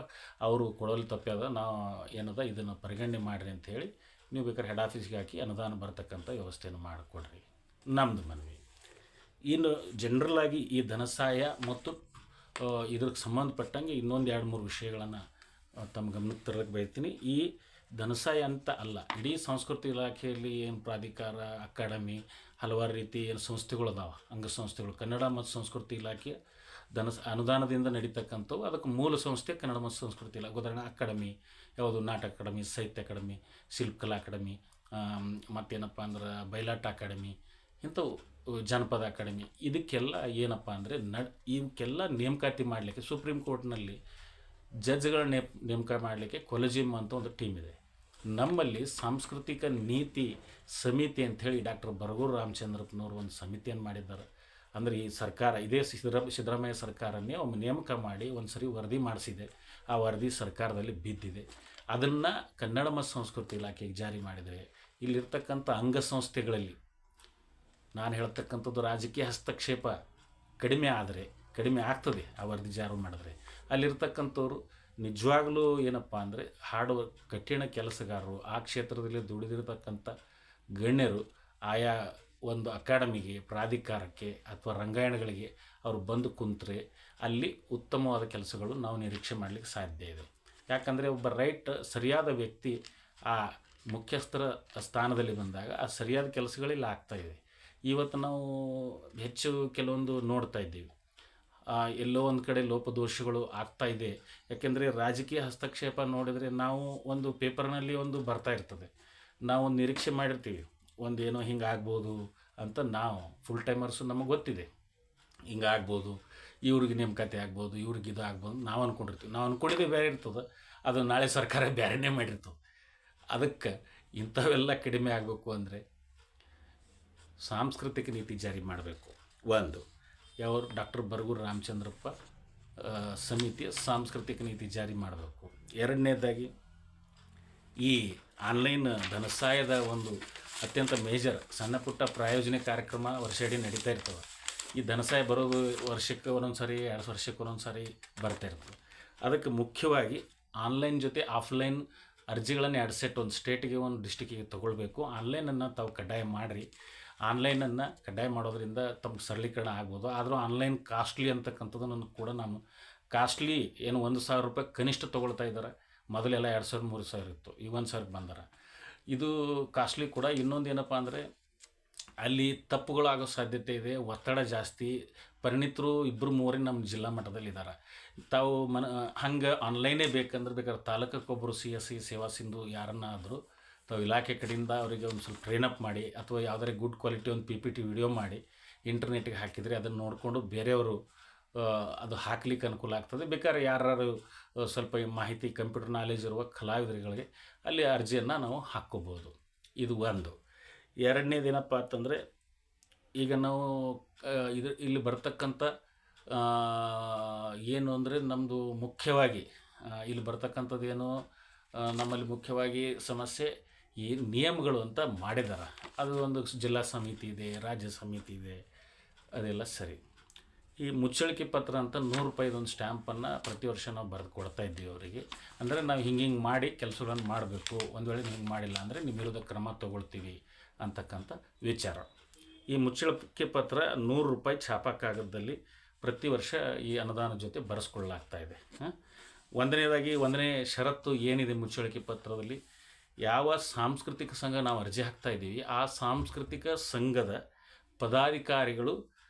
ಅವರು ಕೊಡಲು ತಪ್ಪ್ಯದ, ನಾವು ಏನದ ಇದನ್ನು ಪರಿಗಣನೆ ಮಾಡಿರಿ ಅಂಥೇಳಿ ನೀವು ಬೇಕಾದ್ರೆ ಹೆಡ್ ಆಫೀಸ್ಗೆ ಹಾಕಿ ಅನುದಾನ ಬರ್ತಕ್ಕಂಥ ವ್ಯವಸ್ಥೆಯನ್ನು ಮಾಡಿಕೊಡ್ರಿ. ನಮ್ಮದು ಮನವಿ. ಇನ್ನು ಜನರಲ್ಲಾಗಿ ಈ ಧನಸಹಾಯ ಮತ್ತು ಇದಕ್ಕೆ ಸಂಬಂಧಪಟ್ಟಂಗೆ ಇನ್ನೊಂದು 2-3 ವಿಷಯಗಳನ್ನು ತಮ್ಮ ಗಮನಕ್ಕೆ ತರಕ್ಕೆ ಬಯಸ್ತೀನಿ. ಈ ಧನಸಹಾಯ ಅಂತ ಅಲ್ಲ, ಇಡೀ ಸಂಸ್ಕೃತಿ ಇಲಾಖೆಯಲ್ಲಿ ಏನು ಪ್ರಾಧಿಕಾರ, ಅಕಾಡೆಮಿ, ಹಲವಾರು ರೀತಿ ಏನು ಸಂಸ್ಥೆಗಳು ಅದಾವೆ, ಅಂಗಸಂಸ್ಥೆಗಳು, ಕನ್ನಡ ಮತ್ತು ಸಂಸ್ಕೃತಿ ಇಲಾಖೆ ಅನುದಾನದಿಂದ ನಡೀತಕ್ಕಂಥವು. ಅದಕ್ಕೆ ಮೂಲ ಸಂಸ್ಥೆ ಕನ್ನಡ ಮತ್ತು ಸಂಸ್ಕೃತಿ ಇಲ್ಲ. ಉದಾಹರಣೆ ಅಕಾಡೆಮಿ, ಯಾವುದು ನಾಟಕ ಅಕಾಡೆಮಿ, ಸಾಹಿತ್ಯ ಅಕಾಡೆಮಿ, ಶಿಲ್ಪಕಲಾ ಅಕಾಡೆಮಿ, ಮತ್ತೇನಪ್ಪ ಅಂದ್ರೆ ಬಯಲಾಟ ಅಕಾಡೆಮಿ, ಇಂಥವು ಜಾನಪದ ಅಕಾಡೆಮಿ. ಇದಕ್ಕೆಲ್ಲ ಏನಪ್ಪ ಅಂದರೆ ಇವಕ್ಕೆಲ್ಲ ನೇಮಕಾತಿ ಮಾಡಲಿಕ್ಕೆ ಸುಪ್ರೀಂ ಕೋರ್ಟ್ನಲ್ಲಿ ಜಡ್ಜ್ಗಳ ನೇಮಕ ಮಾಡಲಿಕ್ಕೆ ಕೊಲೆಜಿಯಂ ಅಂತ ಒಂದು ಟೀಮ್ ಇದೆ. ನಮ್ಮಲ್ಲಿ ಸಾಂಸ್ಕೃತಿಕ ನೀತಿ ಸಮಿತಿ ಅಂಥೇಳಿ ಡಾಕ್ಟರ್ ಬರಗೂರು ರಾಮಚಂದ್ರಪ್ಪನವರು ಒಂದು ಸಮಿತಿಯನ್ನು ಮಾಡಿದ್ದಾರೆ. ಅಂದರೆ ಈ ಸರ್ಕಾರ, ಇದೇ ಸಿದ್ದರಾಮಯ್ಯ ಸರ್ಕಾರನೇ ಒಮ್ಮೆ ನೇಮಕ ಮಾಡಿ ಒಂದು ಸರಿ ವರದಿ ಮಾಡಿಸಿದೆ. ಆ ವರದಿ ಸರ್ಕಾರದಲ್ಲಿ ಬಿದ್ದಿದೆ. ಅದನ್ನು ಕನ್ನಡ ಮತ್ತು ಸಂಸ್ಕೃತಿ ಇಲಾಖೆಗೆ ಜಾರಿ ಮಾಡಿದರೆ ಇಲ್ಲಿರ್ತಕ್ಕಂಥ ಅಂಗಸಂಸ್ಥೆಗಳಲ್ಲಿ ನಾನು ಹೇಳ್ತಕ್ಕಂಥದ್ದು ರಾಜಕೀಯ ಹಸ್ತಕ್ಷೇಪ ಕಡಿಮೆ ಆಗ್ತದೆ. ಆ ವರದಿ ಜಾರಿ ಮಾಡಿದ್ರೆ ಅಲ್ಲಿರ್ತಕ್ಕಂಥವ್ರು ನಿಜವಾಗ್ಲೂ ಏನಪ್ಪ ಅಂದರೆ ಹಾಡುವ ಕಠಿಣ ಕೆಲಸಗಾರರು, ಆ ಕ್ಷೇತ್ರದಲ್ಲಿ ದುಡಿದಿರ್ತಕ್ಕಂಥ ಗಣ್ಯರು ಆಯಾ ಒಂದು ಅಕಾಡೆಮಿಗೆ, ಪ್ರಾಧಿಕಾರಕ್ಕೆ ಅಥವಾ ರಂಗಾಯಣಗಳಿಗೆ ಅವರು ಬಂದು ಕುಂತರೆ ಅಲ್ಲಿ ಉತ್ತಮವಾದ ಕೆಲಸಗಳು ನಾವು ನಿರೀಕ್ಷೆ ಮಾಡಲಿಕ್ಕೆ ಸಾಧ್ಯ ಇದೆ. ಯಾಕಂದರೆ ಒಬ್ಬ ಸರಿಯಾದ ವ್ಯಕ್ತಿ ಆ ಮುಖ್ಯಸ್ಥರ ಸ್ಥಾನದಲ್ಲಿ ಬಂದಾಗ ಆ ಸರಿಯಾದ ಕೆಲಸಗಳಿಲ್ಲ ಆಗ್ತಾಯಿದೆ. ಇವತ್ತು ನಾವು ಹೆಚ್ಚು ಕೆಲವೊಂದು ನೋಡ್ತಾ ಇದ್ದೀವಿ, ಎಲ್ಲೋ ಒಂದು ಕಡೆ ಲೋಪದೋಷಗಳು ಆಗ್ತಾ ಇದೆ. ಯಾಕೆಂದರೆ ರಾಜಕೀಯ ಹಸ್ತಕ್ಷೇಪ ನೋಡಿದರೆ ನಾವು ಒಂದು ಪೇಪರ್ನಲ್ಲಿ ಒಂದು ಬರ್ತಾ ಇರ್ತದೆ, ನಾವು ಒಂದು ನಿರೀಕ್ಷೆ ಮಾಡಿರ್ತೀವಿ ಒಂದೇನೋ ಹಿಂಗೆ ಆಗ್ಬೋದು ಅಂತ. ನಾವು ಫುಲ್ ಟೈಮರ್ಸು ನಮಗೆ ಗೊತ್ತಿದೆ ಹಿಂಗಾಗ್ಬೋದು, ಇವ್ರಿಗೆ ನೇಮಕಾತಿ ಆಗ್ಬೋದು, ಇವ್ರಿಗೆ ಇದು ಆಗ್ಬೋದು ನಾವು ಅಂದ್ಕೊಂಡಿರ್ತೀವಿ. ನಾವು ಅಂದ್ಕೊಂಡಿದ್ದೇ ಬೇರೆ ಇರ್ತದೆ, ಅದು ನಾಳೆ ಸರ್ಕಾರ ಬೇರೆನೇ ಮಾಡಿರ್ತದೆ. ಅದಕ್ಕೆ ಇಂಥವೆಲ್ಲ ಕಡಿಮೆ ಆಗಬೇಕು ಅಂದರೆ ಸಾಂಸ್ಕೃತಿಕ ನೀತಿ ಜಾರಿ ಮಾಡಬೇಕು. ಒಂದು ಡಾಕ್ಟರ್ ಬರಗೂರು ರಾಮಚಂದ್ರಪ್ಪ ಸಮಿತಿಯ ಸಾಂಸ್ಕೃತಿಕ ನೀತಿ ಜಾರಿ ಮಾಡಬೇಕು. ಎರಡನೇದಾಗಿ ಈ ಆನ್ಲೈನ್ ಧನಸಹಾಯದ ಒಂದು ಅತ್ಯಂತ ಮೇಜರ್ ಸಣ್ಣ ಪುಟ್ಟ ಪ್ರಾಯೋಜನೆ ಕಾರ್ಯಕ್ರಮ ವರ್ಷಿಡೀ ನಡೀತಾ ಇರ್ತವೆ. ಈ ಧನಸಹಾಯ ಬರೋದು ವರ್ಷಕ್ಕೆ ಒಂದೊಂದು ಸಾರಿ, 2 ವರ್ಷಕ್ಕೆ ಒಂದೊಂದು ಸಾರಿ ಬರ್ತಾ ಇರ್ತದೆ. ಅದಕ್ಕೆ ಮುಖ್ಯವಾಗಿ ಆನ್ಲೈನ್ ಜೊತೆ ಆಫ್ಲೈನ್ ಅರ್ಜಿಗಳನ್ನು 2 ಸೆಟ್, ಒಂದು ಸ್ಟೇಟಿಗೆ ಒಂದು ಡಿಸ್ಟಿಕ್ಕಿಗೆ ತೊಗೊಳ್ಬೇಕು. ಆನ್ಲೈನನ್ನು ತಾವು ಕಡ್ಡಾಯ ಮಾಡಿರಿ. ಆನ್ಲೈನನ್ನು ಕಡ್ಡಾಯ ಮಾಡೋದ್ರಿಂದ ತಮ್ಗೆ ಸರಳೀಕರಣ ಆಗ್ಬೋದು. ಆದರೂ ಆನ್ಲೈನ್ ಕಾಸ್ಟ್ಲಿ ಅಂತಕ್ಕಂಥದ್ದನ್ನು ಕೂಡ ನಾನು ಕಾಸ್ಟ್ಲಿ ಏನು 1,000 ರೂಪಾಯಿ ಕನಿಷ್ಠ ತೊಗೊಳ್ತಾ ಇದ್ದಾರೆ. ಮೊದಲೆಲ್ಲ 2,000 3,000 ಇತ್ತು, ಈಗ 1,000ಕ್ಕೆ ಬಂದಾರ. ಇದು ಕಾಸ್ಟ್ಲಿ ಕೂಡ. ಇನ್ನೊಂದು ಏನಪ್ಪ ಅಂದರೆ ಅಲ್ಲಿ ತಪ್ಪುಗಳಾಗೋ ಸಾಧ್ಯತೆ ಇದೆ, ಒತ್ತಡ ಜಾಸ್ತಿ. ಪರಿಣಿತರು 2-3 ನಮ್ಮ ಜಿಲ್ಲಾ ಮಟ್ಟದಲ್ಲಿ ಇದ್ದಾರೆ. ತಾವು ಹಂಗೆ ಆನ್ಲೈನೇ ಬೇಕಾದ್ರೆ ಬೇಕಾದ್ರೆ ತಾಲೂಕಕ್ಕೊಬ್ಬರು CSC ಸೇವಾ ಸಿಂಧು ಯಾರನ್ನಾದರೂ ತಾವು ಇಲಾಖೆ ಕಡೆಯಿಂದ ಅವರಿಗೆ ಒಂದು ಸ್ವಲ್ಪ ಟ್ರೈನಪ್ ಮಾಡಿ, ಅಥವಾ ಯಾವುದಾದ್ರು ಗುಡ್ ಕ್ವಾಲಿಟಿ ಒಂದು PPT ವಿಡಿಯೋ ಮಾಡಿ ಇಂಟರ್ನೆಟ್ಗೆ ಹಾಕಿದರೆ ಅದನ್ನು ನೋಡಿಕೊಂಡು ಬೇರೆಯವರು ಅದು ಹಾಕ್ಲಿಕ್ಕೆ ಅನುಕೂಲ ಆಗ್ತದೆ. ಬೇಕಾದ್ರೆ ಯಾರು ಸ್ವಲ್ಪ ಮಾಹಿತಿ, ಕಂಪ್ಯೂಟರ್ ನಾಲೆಜ್ ಇರುವ ಕಲಾವಿದರುಗಳಿಗೆ ಅಲ್ಲಿ ಅರ್ಜಿಯನ್ನು ನಾವು ಹಾಕ್ಕೋಬೋದು. ಇದು ಒಂದು. ಎರಡನೇದೇನಪ್ಪ ಅಂತಂದರೆ, ಈಗ ನಾವು ಇಲ್ಲಿ ಬರ್ತಕ್ಕಂಥ ಏನು ಅಂದರೆ ನಮ್ಮದು ಮುಖ್ಯವಾಗಿ ಇಲ್ಲಿ ಬರ್ತಕ್ಕಂಥದ್ದೇನು ನಮ್ಮಲ್ಲಿ ಮುಖ್ಯವಾಗಿ ಸಮಸ್ಯೆ ಈ ನಿಯಮಗಳು ಅಂತ ಮಾಡಿದ್ದಾರೆ. ಅದು ಒಂದು ಜಿಲ್ಲಾ ಸಮಿತಿ ಇದೆ, ರಾಜ್ಯ ಸಮಿತಿ ಇದೆ, ಅದೆಲ್ಲ ಸರಿ. ಈ ಮುಚ್ಚಳಿಕೆ ಪತ್ರ ಅಂತ 100 ರೂಪಾಯಿದೊಂದು ಸ್ಟ್ಯಾಂಪನ್ನು ಪ್ರತಿ ವರ್ಷ ನಾವು ಬರೆದು ಕೊಡ್ತಾ ಇದ್ದೀವಿ ಅವರಿಗೆ. ಅಂದರೆ ನಾವು ಹಿಂಗೆ ಮಾಡಿ ಕೆಲಸಗಳನ್ನು ಮಾಡಬೇಕು, ಒಂದು ವೇಳೆ ಹಿಂಗೆ ಮಾಡಿಲ್ಲ ಅಂದರೆ ನಿಮ್ಮ ವಿರುದ್ಧ ಕ್ರಮ ತಗೊಳ್ತೀವಿ ಅಂತಕ್ಕಂಥ ವಿಚಾರ. ಈ ಮುಚ್ಚಳಿಕೆ ಪತ್ರ 100 ರೂಪಾಯಿ ಛಾಪಾ ಕಾಗದದಲ್ಲಿ ಪ್ರತಿ ವರ್ಷ ಈ ಅನುದಾನ ಜೊತೆ ಬರೆಸ್ಕೊಳ್ಳಲಾಗ್ತಾ ಇದೆ. ಒಂದನೇ ಷರತ್ತು ಏನಿದೆ ಮುಚ್ಚಳಿಕೆ ಪತ್ರದಲ್ಲಿ, ಯಾವ ಸಾಂಸ್ಕೃತಿಕ ಸಂಘ ನಾವು ಅರ್ಜಿ ಹಾಕ್ತಾ ಇದ್ದೀವಿ ಆ ಸಾಂಸ್ಕೃತಿಕ ಸಂಘದ ಪದಾಧಿಕಾರಿಗಳು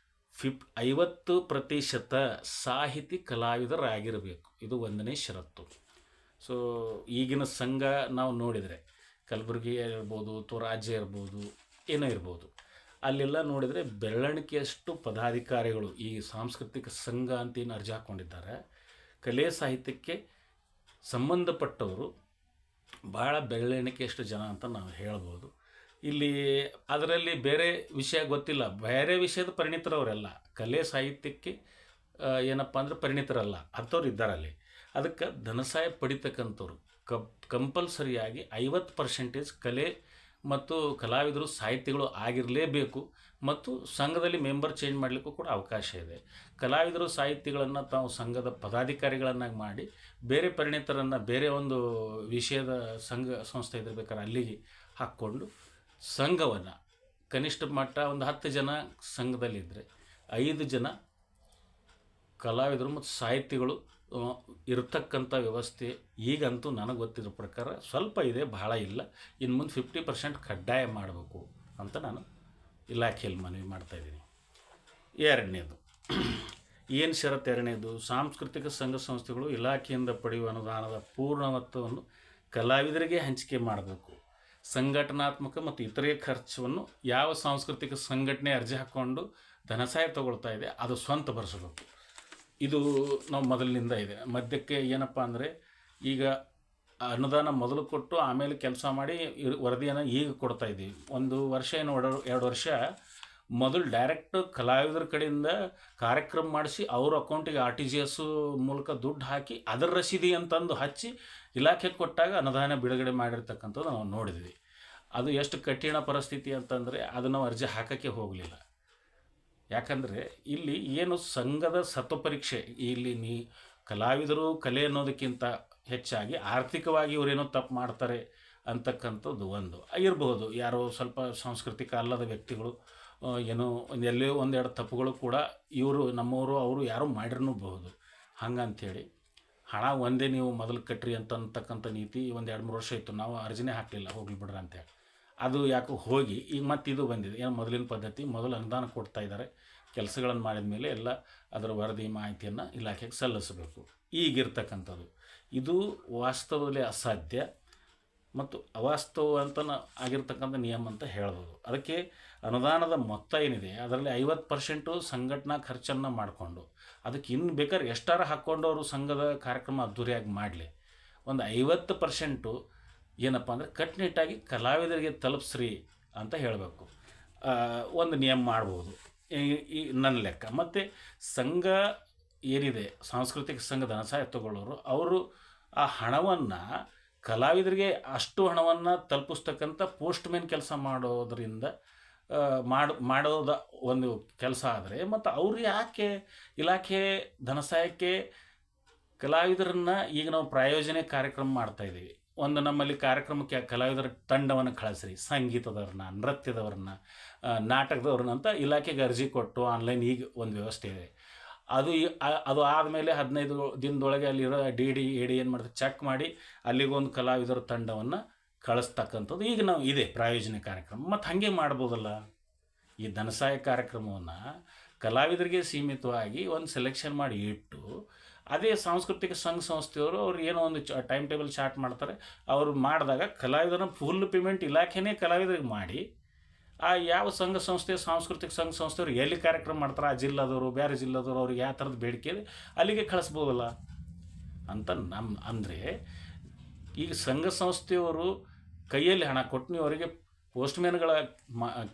50% ಸಾಹಿತಿ ಕಲಾವಿದರಾಗಿರಬೇಕು. ಇದು 1ನೇ ಷರತ್ತು. ಸೊ ಈಗಿನ ಸಂಘ ನಾವು ನೋಡಿದರೆ ಕಲಬುರಗಿ ಇರ್ಬೋದು ಅಥವಾ ರಾಜ್ಯ ಇರ್ಬೋದು, ಏನೋ ಇರ್ಬೋದು, ಅಲ್ಲೆಲ್ಲ ನೋಡಿದರೆ ಬೆರಳೆಣಿಕೆಯಷ್ಟು ಪದಾಧಿಕಾರಿಗಳು ಈ ಸಾಂಸ್ಕೃತಿಕ ಸಂಘ ಅಂತ ಏನು ಅರ್ಜಿ ಹಾಕ್ಕೊಂಡಿದ್ದಾರೆ, ಕಲೆ ಸಾಹಿತ್ಯಕ್ಕೆ ಸಂಬಂಧಪಟ್ಟವರು ಭಾಳ ಬೆರಳೆಣಿಕೆಯಷ್ಟು ಜನ ಅಂತ ನಾವು ಹೇಳ್ಬೋದು. ಇಲ್ಲಿ ಅದರಲ್ಲಿ ಬೇರೆ ವಿಷಯ ಗೊತ್ತಿಲ್ಲ, ಬೇರೆ ವಿಷಯದ ಪರಿಣಿತರವರೆಲ್ಲ, ಕಲೆ ಸಾಹಿತ್ಯಕ್ಕೆ ಏನಪ್ಪ ಅಂದರೆ ಪರಿಣಿತರಲ್ಲ ಅಂಥವ್ರು ಇದ್ದಾರೆ ಅಲ್ಲಿ. ಅದಕ್ಕೆ ಧನಸಹಾಯ ಪಡಿತಕ್ಕಂಥವ್ರು ಕಂಪಲ್ಸರಿಯಾಗಿ 50% ಕಲೆ ಮತ್ತು ಕಲಾವಿದರು ಸಾಹಿತಿಗಳು ಆಗಿರಲೇಬೇಕು. ಮತ್ತು ಸಂಘದಲ್ಲಿ ಮೆಂಬರ್ ಚೇಂಜ್ ಮಾಡಲಿಕ್ಕೂ ಕೂಡ ಅವಕಾಶ ಇದೆ. ಕಲಾವಿದರು ಸಾಹಿತಿಗಳನ್ನು ತಾವು ಸಂಘದ ಪದಾಧಿಕಾರಿಗಳನ್ನಾಗಿ ಮಾಡಿ ಬೇರೆ ಪರಿಣಿತರನ್ನು ಬೇರೆ ಒಂದು ವಿಷಯದ ಸಂಘ ಸಂಸ್ಥೆ ಇದ್ದಿರ್ಬೇಕಾದ್ರೆ ಅಲ್ಲಿಗೆ ಹಾಕ್ಕೊಂಡು ಸಂಘವನ್ನು ಕನಿಷ್ಠ ಮಟ್ಟ ಒಂದು 10 ಜನ ಸಂಘದಲ್ಲಿದ್ದರೆ 5 ಜನ ಕಲಾವಿದರು ಮತ್ತು ಸಾಹಿತಿಗಳು ಇರತಕ್ಕಂಥ ವ್ಯವಸ್ಥೆ ಈಗಂತೂ ನನಗೆ ಗೊತ್ತಿರೋ ಪ್ರಕಾರ ಸ್ವಲ್ಪ ಇದೆ, ಬಹಳ ಇಲ್ಲ. ಇನ್ನು ಮುಂದೆ 50% ಕಡ್ಡಾಯ ಮಾಡಬೇಕು ಅಂತ ನಾನು ಇಲಾಖೆಯಲ್ಲಿ ಮನವಿ ಮಾಡ್ತಾಯಿದ್ದೀನಿ. ಎರಡನೇದು, ಏನು ಷರತ್ತು ಎರಡನೇದು, ಸಾಂಸ್ಕೃತಿಕ ಸಂಘ ಸಂಸ್ಥೆಗಳು ಇಲಾಖೆಯಿಂದ ಪಡೆಯುವ ಅನುದಾನದ ಪೂರ್ಣ ಮೊತ್ತವನ್ನು ಕಲಾವಿದರಿಗೆ ಹಂಚಿಕೆ ಮಾಡಬೇಕು. ಸಂಘಟನಾತ್ಮಕ ಮತ್ತು ಇತರೆ ಖರ್ಚವನ್ನು ಯಾವ ಸಾಂಸ್ಕೃತಿಕ ಸಂಘಟನೆ ಅರ್ಜಿ ಹಾಕ್ಕೊಂಡು ಧನಸಹಾಯ ತಗೊಳ್ತಾ ಇದೆ ಅದು ಸ್ವಂತ ಭರಿಸಬೇಕು. ಇದು ನಾವು ಮೊದಲಿನಿಂದ ಇದೆ. ಮಧ್ಯಕ್ಕೆ ಏನಪ್ಪ ಅಂದರೆ, ಈಗ ಅನುದಾನ ಮೊದಲು ಕೊಟ್ಟು ಆಮೇಲೆ ಕೆಲಸ ಮಾಡಿ ವರದಿಯನ್ನು ಈಗ ಕೊಡ್ತಾ ಇದ್ದೀವಿ. 1 ವರ್ಷ ಏನು 2 ವರ್ಷ ಮೊದಲು ಡೈರೆಕ್ಟ್ ಕಲಾವಿದರ ಕಡೆಯಿಂದ ಕಾರ್ಯಕ್ರಮ ಮಾಡಿಸಿ ಅವ್ರ ಅಕೌಂಟಿಗೆ RTGS ಮೂಲಕ ದುಡ್ಡು ಹಾಕಿ ಅದರ ರಸೀದಿ ಅಂತಂದು ಹಚ್ಚಿ ಇಲಾಖೆಗೆ ಕೊಟ್ಟಾಗ ಅನುದಾನ ಬಿಡುಗಡೆ ಮಾಡಿರ್ತಕ್ಕಂಥದ್ದು ನಾವು ನೋಡಿದ್ವಿ. ಅದು ಎಷ್ಟು ಕಠಿಣ ಪರಿಸ್ಥಿತಿ ಅಂತಂದರೆ ಅದು ನಾವು ಅರ್ಜಿ ಹಾಕೋಕ್ಕೆ ಹೋಗಲಿಲ್ಲ. ಯಾಕಂದರೆ ಇಲ್ಲಿ ಏನು ಸಂಘದ ಸತ್ವಪರೀಕ್ಷೆ, ಇಲ್ಲಿ ಕಲಾವಿದರು ಕಲೆ ಅನ್ನೋದಕ್ಕಿಂತ ಹೆಚ್ಚಾಗಿ ಆರ್ಥಿಕವಾಗಿ ಇವರೇನೋ ತಪ್ಪು ಮಾಡ್ತಾರೆ ಅಂತಕ್ಕಂಥದ್ದು ಒಂದು ಇರಬಹುದು. ಯಾರೋ ಸ್ವಲ್ಪ ಸಾಂಸ್ಕೃತಿಕ ಅಲ್ಲದ ವ್ಯಕ್ತಿಗಳು ಏನೋ ಎಲ್ಲೋ ಒಂದೆರಡು ತಪ್ಪುಗಳು ಕೂಡ ಇವರು ನಮ್ಮವರು ಅವರು ಯಾರೋ ಮಾಡಿರಬಹುದು. ಹಂಗಂಥೇಳಿ ಹಣ ಒಂದೇ ನೀವು ಮೊದಲು ಕಟ್ರಿ ಅಂತಕ್ಕಂಥ ನೀತಿ 1-2-3 ವರ್ಷ ಇತ್ತು. ನಾವು ಅರ್ಜಿನೇ ಹಾಕಲಿಲ್ಲ, ಹೋಗ್ಲಿ ಬಿಡ್ರಿ ಅಂತೇಳಿ. ಅದು ಯಾಕೋ ಹೋಗಿ ಈಗ ಮತ್ತೆ ಇದು ಬಂದಿದೆ. ಏನು ಮೊದಲಿನ ಪದ್ಧತಿ, ಮೊದಲು ಅನುದಾನ ಕೊಡ್ತಾ ಇದ್ದಾರೆ, ಕೆಲಸಗಳನ್ನು ಮಾಡಿದ ಮೇಲೆ ಎಲ್ಲ ಅದರ ವರದಿ ಮಾಹಿತಿಯನ್ನು ಇಲಾಖೆಗೆ ಸಲ್ಲಿಸಬೇಕು. ಈಗಿರ್ತಕ್ಕಂಥದ್ದು ಇದು ವಾಸ್ತವದಲ್ಲಿ ಅಸಾಧ್ಯ ಮತ್ತು ಅವಾಸ್ತವ ಅಂತ ಆಗಿರ್ತಕ್ಕಂಥ ನಿಯಮ ಅಂತ ಹೇಳ್ಬೋದು. ಅದಕ್ಕೆ ಅನುದಾನದ ಮೊತ್ತ ಏನಿದೆ ಅದರಲ್ಲಿ 50% ಸಂಘಟನಾ ಖರ್ಚನ್ನು ಮಾಡಿಕೊಂಡು ಅದಕ್ಕೆ ಇನ್ನು ಬೇಕಾದ್ರೆ ಎಷ್ಟಾರ ಹಾಕ್ಕೊಂಡು ಅವರು ಸಂಘದ ಕಾರ್ಯಕ್ರಮ ಅದ್ಧೂರಿಯಾಗಿ ಮಾಡಲಿ. ಒಂದು 50% ಏನಪ್ಪ ಅಂದರೆ ಕಟ್ಟುನಿಟ್ಟಾಗಿ ಕಲಾವಿದರಿಗೆ ತಲುಪಿಸ್ರಿ ಅಂತ ಹೇಳಬೇಕು. ಒಂದು ನಿಯಮ ಮಾಡ್ಬೋದು ಈ ನನ್ನ ಲೆಕ್ಕ. ಮತ್ತು ಸಂಘ ಏನಿದೆ, ಸಾಂಸ್ಕೃತಿಕ ಸಂಘ ಧನಸಹಾಯ ತಗೊಳ್ಳೋರು, ಅವರು ಆ ಹಣವನ್ನು ಕಲಾವಿದರಿಗೆ ಅಷ್ಟು ಹಣವನ್ನು ತಲುಪಿಸ್ತಕ್ಕಂಥ ಪೋಸ್ಟ್ಮ್ಯಾನ್ ಕೆಲಸ ಮಾಡೋದರಿಂದ ಮಾಡೋದ ಒಂದು ಕೆಲಸ ಆದರೆ, ಮತ್ತು ಅವರು ಯಾಕೆ ಇಲಾಖೆ ಧನಸಹಾಯಕ್ಕೆ ಕಲಾವಿದರನ್ನು ಈಗ ನಾವು ಪ್ರಾಯೋಜನೆ ಕಾರ್ಯಕ್ರಮ ಮಾಡ್ತಾಯಿದ್ದೀವಿ. ಒಂದು ನಮ್ಮಲ್ಲಿ ಕಾರ್ಯಕ್ರಮಕ್ಕೆ ಕಲಾವಿದರ ತಂಡವನ್ನು ಕಳಿಸ್ರಿ, ಸಂಗೀತದವ್ರನ್ನ, ನೃತ್ಯದವ್ರನ್ನ, ನಾಟಕದವ್ರನ್ನ ಅಂತ ಇಲಾಖೆಗೆ ಅರ್ಜಿ ಕೊಟ್ಟು ಆನ್ಲೈನ್ ಈಗ ಒಂದು ವ್ಯವಸ್ಥೆ ಇದೆ. ಅದು ಆದಮೇಲೆ 15 ದಿನದೊಳಗೆ ಅಲ್ಲಿರೋ DD AD ಏನು ಮಾಡ್ತಾರೆ, ಚೆಕ್ ಮಾಡಿ ಅಲ್ಲಿಗೊಂದು ಕಲಾವಿದರ ತಂಡವನ್ನು ಕಳಿಸ್ತಕ್ಕಂಥದ್ದು ಈಗ ನಾವು ಇದೆ ಪ್ರಾಯೋಜನೆ ಕಾರ್ಯಕ್ರಮ. ಮತ್ತು ಹಾಗೆ ಮಾಡ್ಬೋದಲ್ಲ. ಈ ಧನಸಹಾಯ ಕಾರ್ಯಕ್ರಮವನ್ನು ಕಲಾವಿದರಿಗೆ ಸೀಮಿತವಾಗಿ ಒಂದು ಸೆಲೆಕ್ಷನ್ ಮಾಡಿ ಇಟ್ಟು, ಅದೇ ಸಾಂಸ್ಕೃತಿಕ ಸಂಘ ಸಂಸ್ಥೆಯವರು ಅವ್ರು ಏನೋ ಒಂದು ಟೈಮ್ ಟೇಬಲ್ ಚಾರ್ಟ್ ಮಾಡ್ತಾರೆ. ಅವರು ಮಾಡಿದಾಗ ಕಲಾವಿದರನ್ನ ಫುಲ್ ಪೇಮೆಂಟ್ ಇಲಾಖೆನೇ ಕಲಾವಿದರಿಗೆ ಮಾಡಿ, ಆ ಯಾವ ಸಂಘ ಸಂಸ್ಥೆ ಸಾಂಸ್ಕೃತಿಕ ಸಂಘ ಸಂಸ್ಥೆಯವರು ಎಲ್ಲಿ ಕಾರ್ಯಕ್ರಮ ಮಾಡ್ತಾರೆ, ಆ ಜಿಲ್ಲಾದವರು ಬೇರೆ ಜಿಲ್ಲಾದವರು ಅವ್ರಿಗೆ ಯಾವ ಥರದ ಬೇಡಿಕೆ ಇದೆ ಅಲ್ಲಿಗೆ ಕಳಿಸ್ಬೋದಲ್ಲ ಅಂತ ಅಂದರೆ, ಈಗ ಸಂಘ ಸಂಸ್ಥೆಯವರು ಕೈಯಲ್ಲಿ ಹಣ ಕೊಟ್ಟು ನೀವು ಅವರಿಗೆ ಪೋಸ್ಟ್ಮ್ಯಾನ್ಗಳ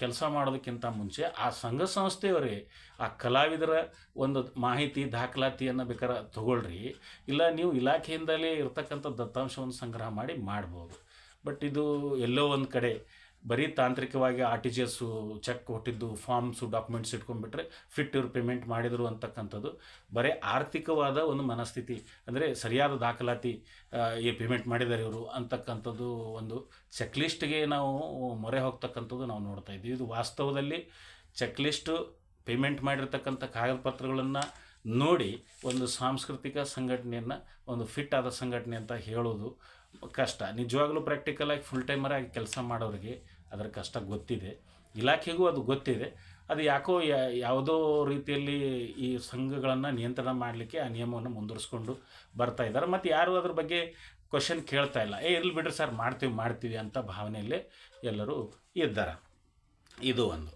ಕೆಲಸ ಮಾಡೋದಕ್ಕಿಂತ ಮುಂಚೆ ಆ ಸಂಘ ಸಂಸ್ಥೆಯವರೇ ಆ ಕಲಾವಿದರ ಒಂದು ಮಾಹಿತಿ ದಾಖಲಾತಿಯನ್ನು ಬೇಕಾದ್ರೆ ತಗೊಳ್ರಿ. ಇಲ್ಲ ನೀವು ಇಲಾಖೆಯಿಂದಲೇ ಇರ್ತಕ್ಕಂಥ ದತ್ತಾಂಶವನ್ನು ಸಂಗ್ರಹ ಮಾಡಿ ಮಾಡ್ಬೋದು. ಬಟ್ ಇದು ಎಲ್ಲೋ ಒಂದು ಕಡೆ ಬರೀ ತಾಂತ್ರಿಕವಾಗಿ RTGS ಚೆಕ್ ಕೊಟ್ಟಿದ್ದು, ಫಾರ್ಮ್ಸು, ಡಾಕ್ಯುಮೆಂಟ್ಸ್ ಇಟ್ಕೊಂಡ್ಬಿಟ್ರೆ ಫಿಟ್ ಇವ್ರು ಪೇಮೆಂಟ್ ಮಾಡಿದರು ಅಂತಕ್ಕಂಥದ್ದು ಬರೀ ಆರ್ಥಿಕವಾದ ಒಂದು ಮನಸ್ಥಿತಿ. ಅಂದರೆ ಸರಿಯಾದ ದಾಖಲಾತಿ ಪೇಮೆಂಟ್ ಮಾಡಿದ್ದಾರೆ ಇವರು ಅಂತಕ್ಕಂಥದ್ದು ಒಂದು ಚೆಕ್ಲಿಸ್ಟ್ಗೆ ನಾವು ಮೊರೆ ಹೋಗ್ತಕ್ಕಂಥದ್ದು ನಾವು ನೋಡ್ತಾ ಇದ್ದೀವಿ. ಇದು ವಾಸ್ತವದಲ್ಲಿ ಚೆಕ್ಲಿಸ್ಟು ಪೇಮೆಂಟ್ ಮಾಡಿರ್ತಕ್ಕಂಥ ಕಾಗದ ಪತ್ರಗಳನ್ನು ನೋಡಿ ಒಂದು ಸಾಂಸ್ಕೃತಿಕ ಸಂಘಟನೆಯನ್ನು ಒಂದು ಫಿಟ್ ಆದ ಸಂಘಟನೆ ಅಂತ ಹೇಳೋದು ಕಷ್ಟ. ನಿಜವಾಗ್ಲೂ ಪ್ರಾಕ್ಟಿಕಲಾಗಿ ಫುಲ್ ಟೈಮರಾಗಿ ಕೆಲಸ ಮಾಡೋರಿಗೆ ಅದರ ಕಷ್ಟ ಗೊತ್ತಿದೆ, ಇಲಾಖೆಗೂ ಅದು ಗೊತ್ತಿದೆ. ಅದು ಯಾಕೋ ಯಾವುದೋ ರೀತಿಯಲ್ಲಿ ಈ ಸಂಘಗಳನ್ನು ನಿಯಂತ್ರಣ ಮಾಡಲಿಕ್ಕೆ ಆ ನಿಯಮವನ್ನು ಮುಂದುವರಿಸ್ಕೊಂಡು ಬರ್ತಾ ಇದ್ದಾರೆ. ಮತ್ತು ಯಾರೂ ಅದ್ರ ಬಗ್ಗೆ ಕ್ವಶನ್ ಕೇಳ್ತಾ ಇಲ್ಲ. ಇರಲಿ ಬಿಡ್ರಿ ಸರ್, ಮಾಡ್ತೀವಿ ಅಂತ ಭಾವನೆಯಲ್ಲೇ ಎಲ್ಲರೂ ಇದ್ದಾರೆ. ಇದು ಒಂದು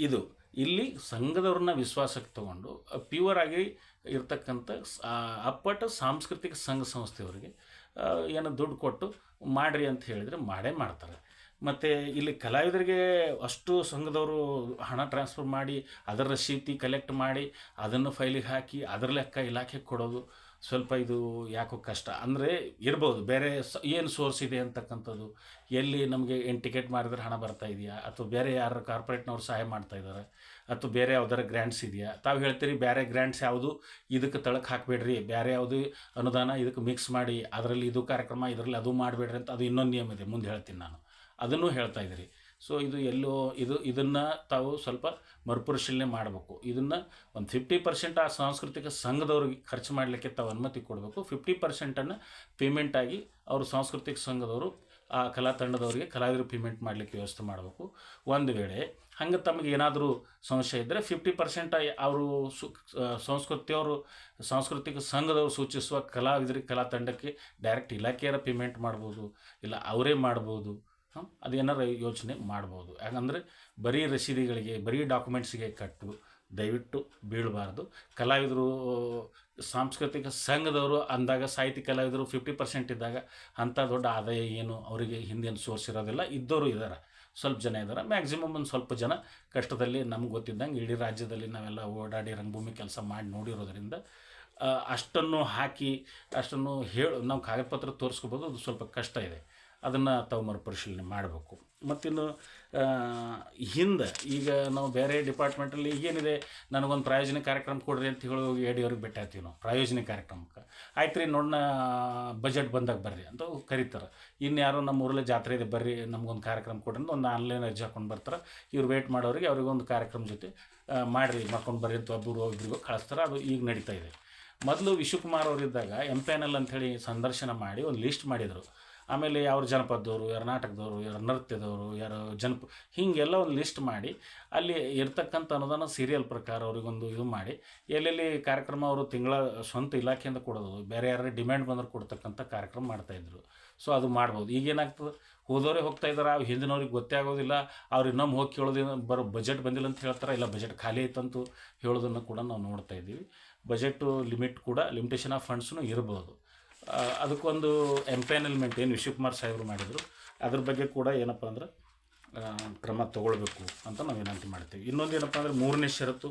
ಇದು ಇಲ್ಲಿ ಸಂಘದವ್ರನ್ನ ವಿಶ್ವಾಸಕ್ಕೆ ತಗೊಂಡು ಪ್ಯೂರ್ ಆಗಿ ಇರ್ತಕ್ಕಂಥ ಅಪ್ಪಟ ಸಾಂಸ್ಕೃತಿಕ ಸಂಘ ಸಂಸ್ಥೆಯವರಿಗೆ ಏನು ದುಡ್ಡು ಕೊಟ್ಟು ಮಾಡಿರಿ ಅಂತ ಹೇಳಿದರೆ ಮಾಡೇ ಮಾಡ್ತಾರೆ. ಮತ್ತು ಇಲ್ಲಿ ಕಲಾವಿದರಿಗೆ ಅಷ್ಟು ಸಂಘದವರು ಹಣ ಟ್ರಾನ್ಸ್ಫರ್ ಮಾಡಿ ಅದರ ರಸೀತಿ ಕಲೆಕ್ಟ್ ಮಾಡಿ ಅದನ್ನು ಫೈಲಿಗೆ ಹಾಕಿ ಅದರ ಲೆಕ್ಕ ಇಲಾಖೆಗೆ ಕೊಡೋದು ಸ್ವಲ್ಪ ಇದು ಯಾಕೋ ಕಷ್ಟ. ಅಂದರೆ ಇರ್ಬೋದು ಬೇರೆ ಏನು ಸೋರ್ಸ್ ಇದೆ ಅಂತಕ್ಕಂಥದ್ದು, ಎಲ್ಲಿ ನಮಗೆ ಏನು ಟಿಕೆಟ್ ಮಾಡಿದ್ರೆ ಹಣ ಬರ್ತಾ ಇದೆಯಾ, ಅಥವಾ ಬೇರೆ ಯಾರು ಕಾರ್ಪೊರೇಟ್ನವ್ರು ಸಹಾಯ ಮಾಡ್ತಾಯಿದ್ದಾರೆ, ಅಥವಾ ಬೇರೆ ಯಾವ್ದಾರ ಗ್ರ್ಯಾಂಟ್ಸ್ ಇದೆಯಾ. ತಾವು ಹೇಳ್ತೀರಿ ಬೇರೆ ಗ್ರ್ಯಾಂಟ್ಸ್ ಯಾವುದು ಇದಕ್ಕೆ ತಳಕ್ಕೆ ಹಾಕಬೇಡ್ರಿ, ಬೇರೆ ಯಾವುದು ಅನುದಾನ ಇದಕ್ಕೆ ಮಿಕ್ಸ್ ಮಾಡಿ ಅದರಲ್ಲಿ ಇದು ಕಾರ್ಯಕ್ರಮ ಇದರಲ್ಲಿ ಅದು ಮಾಡಬೇಡ್ರಿ ಅಂತ ಅದು ಇನ್ನೊಂದು ನಿಯಮ ಇದೆ, ಮುಂದೆ ಹೇಳ್ತೀನಿ ನಾನು, ಅದನ್ನು ಹೇಳ್ತಾ ಇದ್ದೀರಿ. ಸೊ ಇದು ಎಲ್ಲೋ ಇದನ್ನು ತಾವು ಸ್ವಲ್ಪ ಮರುಪರಿಶೀಲನೆ ಮಾಡಬೇಕು. ಇದನ್ನು ಒಂದು 50% ಆ ಸಾಂಸ್ಕೃತಿಕ ಸಂಘದವ್ರಿಗೆ ಖರ್ಚು ಮಾಡಲಿಕ್ಕೆ ತಾವು ಅನುಮತಿ ಕೊಡಬೇಕು. 50% ಪೇಮೆಂಟಾಗಿ ಅವರು ಸಾಂಸ್ಕೃತಿಕ ಸಂಘದವರು ಆ ಕಲಾ ತಂಡದವರಿಗೆ ಕಲಾವಿದರು ಪೇಮೆಂಟ್ ಮಾಡಲಿಕ್ಕೆ ವ್ಯವಸ್ಥೆ ಮಾಡಬೇಕು. ಒಂದು ವೇಳೆ ಹಂಗೆ ತಮಗೆ ಏನಾದರೂ ಸಮಸ್ಯೆ ಇದ್ದರೆ 50% ಅವರು ಸಾಂಸ್ಕೃತಿಕ ಸಂಘದವರು ಸೂಚಿಸುವ ಕಲಾವಿದರಿಗೆ ಕಲಾ ತಂಡಕ್ಕೆ ಡೈರೆಕ್ಟ್ ಇಲಾಖೆಯರ ಪೇಮೆಂಟ್ ಮಾಡ್ಬೋದು, ಇಲ್ಲ ಅವರೇ ಮಾಡ್ಬೋದು. ಅದೇನಾರು ಯೋಚನೆ ಮಾಡ್ಬೋದು. ಯಾಕಂದರೆ ಬರೀ ರಸೀದಿಗಳಿಗೆ ಬರೀ ಡಾಕ್ಯುಮೆಂಟ್ಸಿಗೆ ಕಟ್ಟು ದಯವಿಟ್ಟು ಬೀಳಬಾರ್ದು. ಕಲಾವಿದರು ಸಾಂಸ್ಕೃತಿಕ ಸಂಘದವರು ಅಂದಾಗ ಸಾಹಿತ್ಯ ಕಲಾವಿದರು 50% ಇದ್ದಾಗ ಅಂಥ ದೊಡ್ಡ ಆದಾಯ ಏನು ಅವರಿಗೆ ಹಿಂದೇನು ಸೋರ್ಸ್ ಇರೋದಿಲ್ಲ. ಇದ್ದವರು ಇದ್ದಾರೆ, ಸ್ವಲ್ಪ ಜನ ಇದ್ದಾರೆ. ಮ್ಯಾಕ್ಸಿಮಮ್ ಒಂದು ಸ್ವಲ್ಪ ಜನ ಕಷ್ಟದಲ್ಲಿ ನಮ್ಗೆ ಗೊತ್ತಿದ್ದಂಗೆ ಇಡೀ ರಾಜ್ಯದಲ್ಲಿ ನಾವೆಲ್ಲ ಓಡಾಡಿ ರಂಗಭೂಮಿ ಕೆಲಸ ಮಾಡಿ ನೋಡಿರೋದ್ರಿಂದ ಅಷ್ಟನ್ನು ಹಾಕಿ ಅಷ್ಟನ್ನು ನಾವು ಕಾಗದ ಪತ್ರ ತೋರಿಸ್ಕೋಬೋದು. ಅದು ಸ್ವಲ್ಪ ಕಷ್ಟ ಇದೆ. ಅದನ್ನು ತಾವು ಮರುಪರಿಶೀಲನೆ ಮಾಡಬೇಕು. ಮತ್ತಿನ್ನು ಹಿಂದೆ ಈಗ ನಾವು ಬೇರೆ ಡಿಪಾರ್ಟ್ಮೆಂಟಲ್ಲಿ ಈಗೇನಿದೆ, ನನಗೊಂದು ಪ್ರಾಯೋಜನೆ ಕಾರ್ಯಕ್ರಮ ಕೊಡ್ರಿ ಅಂತ ಹೇಳಿ ಎಡಿ ಅವ್ರಿಗೆ ಭೇಟಿ ಆಗ್ತೀವಿ ನಾವು ಪ್ರಾಯೋಜನೆ ಕಾರ್ಯಕ್ರಮಕ್ಕೆ. ಆಯ್ತು ರೀ ನೋಡೋಣ, ಬಜೆಟ್ ಬಂದಾಗ ಬರ್ರಿ ಅಂತ ಕರೀತಾರೆ. ಇನ್ಯಾರೋ ನಮ್ಮ ಊರಲ್ಲೇ ಜಾತ್ರೆ ಇದೆ ಬರ್ರಿ ನಮಗೊಂದು ಕಾರ್ಯಕ್ರಮ ಕೊಡ್ರಿ ಅಂತ ಒಂದು ಆನ್ಲೈನ್ ಅರ್ಜಿ ಹಾಕೊಂಡು ಬರ್ತಾರೆ. ಇವ್ರು ವೇಟ್ ಮಾಡೋರಿಗೆ ಅವ್ರಿಗೊಂದು ಕಾರ್ಯಕ್ರಮ ಜೊತೆ ಮಾಡಿರಿ ಮಾಡ್ಕೊಂಡು ಬರ್ರಿ ಅಂತ ಒಬ್ಬರಿಗೋ ಕಳಿಸ್ತಾರೆ. ಅದು ಈಗ ನಡೀತಾ ಇದೆ. ಮೊದಲು ವಿಶ್ವಕುಮಾರ್ ಅವರಿದ್ದಾಗ ಎಂಪ್ಯಾನಲ್ ಅಂಥೇಳಿ ಸಂದರ್ಶನ ಮಾಡಿ ಒಂದು ಲಿಸ್ಟ್ ಮಾಡಿದರು. ಆಮೇಲೆ ಯಾರು ಜನಪದದವರು, ಯಾರು ನಾಟಕದವರು, ಯಾರು ನೃತ್ಯದವರು, ಯಾರು ಹೀಗೆಲ್ಲ ಒಂದು ಲಿಸ್ಟ್ ಮಾಡಿ ಅಲ್ಲಿ ಇರ್ತಕ್ಕಂಥ ಅನುದಾನ ಸೀರಿಯಲ್ ಪ್ರಕಾರ ಅವ್ರಿಗೊಂದು ಇದು ಮಾಡಿ ಎಲ್ಲೆಲ್ಲಿ ಕಾರ್ಯಕ್ರಮ ಅವರು ತಿಂಗಳ ಸ್ವಂತ ಇಲಾಖೆಯಿಂದ ಕೊಡೋದು, ಬೇರೆ ಯಾರು ಡಿಮ್ಯಾಂಡ್ ಬಂದ್ರೆ ಕೊಡ್ತಕ್ಕಂಥ ಕಾರ್ಯಕ್ರಮ ಮಾಡ್ತಾಯಿದ್ರು. ಸೊ ಅದು ಮಾಡ್ಬೋದು. ಈಗೇನಾಗ್ತದೆ, ಹೋದವರೇ ಹೋಗ್ತಾ ಇದ್ದಾರೆ, ಹಿಂದಿನವ್ರಿಗೆ ಗೊತ್ತೇ ಆಗೋದಿಲ್ಲ. ಅವ್ರು ಇನ್ನೊಮ್ಮೆ ಹೋಗಿ ಕೇಳೋದೇನು ಬರೋ ಬಜೆಟ್ ಬಂದಿಲ್ಲ ಅಂತ ಹೇಳ್ತಾರೆ, ಇಲ್ಲ ಬಜೆಟ್ ಖಾಲಿ ಐತಂತೂ ಹೇಳೋದನ್ನು ಕೂಡ ನಾವು ನೋಡ್ತಾ ಇದ್ದೀವಿ. ಬಜೆಟು ಲಿಮಿಟ್ ಕೂಡ ಲಿಮಿಟೇಷನ್ ಆಫ್ ಫಂಡ್ಸ್ನು ಇರ್ಬೋದು. ಅದಕ್ಕೊಂದು ಎಂಪ್ಯಾನಲ್ಮೆಂಟ್ ಏನು ವಿಶ್ವಕುಮಾರ್ ಸಾಹೇಬರು ಮಾಡಿದರು, ಅದ್ರ ಬಗ್ಗೆ ಕೂಡ ಏನಪ್ಪ ಅಂದ್ರೆ ಕ್ರಮ ತಗೊಳ್ಬೇಕು ಅಂತ ನಾವು ವಿನಂತಿ ಮಾಡ್ತೀವಿ. ಇನ್ನೊಂದು ಏನಪ್ಪ ಅಂದರೆ 3ನೇ ಷರತ್ತು,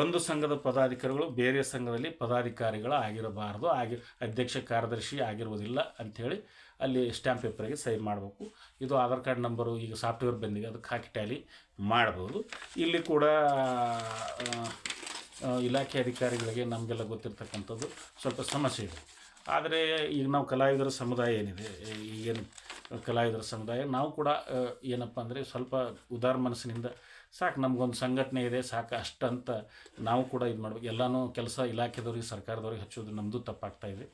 ಒಂದು ಸಂಘದ ಪದಾಧಿಕಾರಿಗಳು ಬೇರೆ ಸಂಘದಲ್ಲಿ ಪದಾಧಿಕಾರಿಗಳು ಆಗಿರಬಾರ್ದು, ಅಧ್ಯಕ್ಷ ಕಾರ್ಯದರ್ಶಿ ಆಗಿರುವುದಿಲ್ಲ ಅಂಥೇಳಿ ಅಲ್ಲಿ ಸ್ಟ್ಯಾಂಪ್ ಪೇಪರಿಗೆ ಸಹಿ ಮಾಡಬೇಕು. ಇದು ಆಧಾರ್ ಕಾರ್ಡ್ ನಂಬರು ಈಗ ಸಾಫ್ಟ್ವೇರ್ ಬಂದಿದೆ, ಅದಕ್ಕೆ ಹಾಕಿ ಟ್ಯಾಲಿ ಮಾಡ್ಬೋದು. ಇಲ್ಲಿ ಕೂಡ ಇಲಾಖೆ ಅಧಿಕಾರಿಗಳಿಗೆ ನಮಗೆಲ್ಲ ಗೊತ್ತಿರ್ತಕ್ಕಂಥದ್ದು ಸ್ವಲ್ಪ ಸಮಸ್ಯೆ ಇದೆ. ಆದರೆ ಈಗ ನಾವು ಕಲಾವಿದರ ಸಮುದಾಯ ಏನಿದೆ, ಈಗೇನು ಕಲಾವಿದರ ಸಮುದಾಯ ನಾವು ಕೂಡ ಏನಪ್ಪ ಅಂದರೆ ಸ್ವಲ್ಪ ಉದಾರ ಮನಸ್ಸಿನಿಂದ ಸಾಕು, ನಮಗೊಂದು ಸಂಘಟನೆ ಇದೆ ಸಾಕು ಅಷ್ಟಂತ ನಾವು ಕೂಡ ಇದು ಮಾಡಬೇಕು. ಎಲ್ಲನೂ ಕೆಲಸ ಇಲಾಖೆದವ್ರಿಗೆ ಸರ್ಕಾರದವ್ರಿಗೆ ಹಚ್ಚೋದು ನಮ್ಮದು ತಪ್ಪಾಗ್ತಾಯಿದೆ.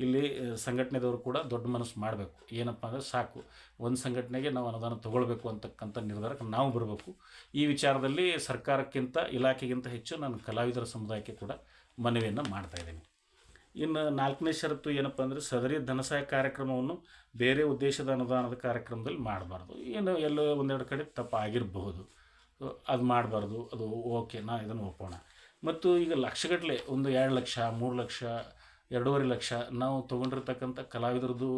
ಇಲ್ಲಿ ಸಂಘಟನೆದವರು ಕೂಡ ದೊಡ್ಡ ಮನಸ್ಸು ಮಾಡಬೇಕು. ಏನಪ್ಪ ಅಂದರೆ ಸಾಕು, ಒಂದು ಸಂಘಟನೆಗೆ ನಾವು ಅನುದಾನ ತೊಗೊಳ್ಬೇಕು ಅಂತಕ್ಕಂಥ ನಿರ್ಧಾರಕ್ಕೆ ನಾವು ಬರಬೇಕು. ಈ ವಿಚಾರದಲ್ಲಿ ಸರ್ಕಾರಕ್ಕಿಂತ ಇಲಾಖೆಗಿಂತ ಹೆಚ್ಚು ನಾನು ಕಲಾವಿದರ ಸಮುದಾಯಕ್ಕೆ ಕೂಡ ಮನವಿಯನ್ನು ಮಾಡ್ತಾಯಿದ್ದೀನಿ. ಇನ್ನು 4ನೇ ಷರತ್ತು ಏನಪ್ಪ ಅಂದರೆ ಸದರಿ ಧನಸಹಾಯ ಕಾರ್ಯಕ್ರಮವನ್ನು ಬೇರೆ ಉದ್ದೇಶದ ಅನುದಾನದ ಕಾರ್ಯಕ್ರಮದಲ್ಲಿ ಮಾಡಬಾರ್ದು. ಏನು ಎಲ್ಲೋ ಒಂದೆರಡು ಕಡೆ ತಪ್ಪಾಗಿರಬಹುದು, ಅದು ಮಾಡಬಾರ್ದು. ಅದು ಓಕೆ, ನಾ ಇದನ್ನು ಒಪ್ಪೋಣ. ಮತ್ತು ಈಗ ಲಕ್ಷಗಟ್ಟಲೆ ಒಂದು 2 ಲಕ್ಷ 3 ಲಕ್ಷ 2.5 ಲಕ್ಷ ನಾವು ತೊಗೊಂಡಿರ್ತಕ್ಕಂಥ ಕಲಾವಿದರದ್ದು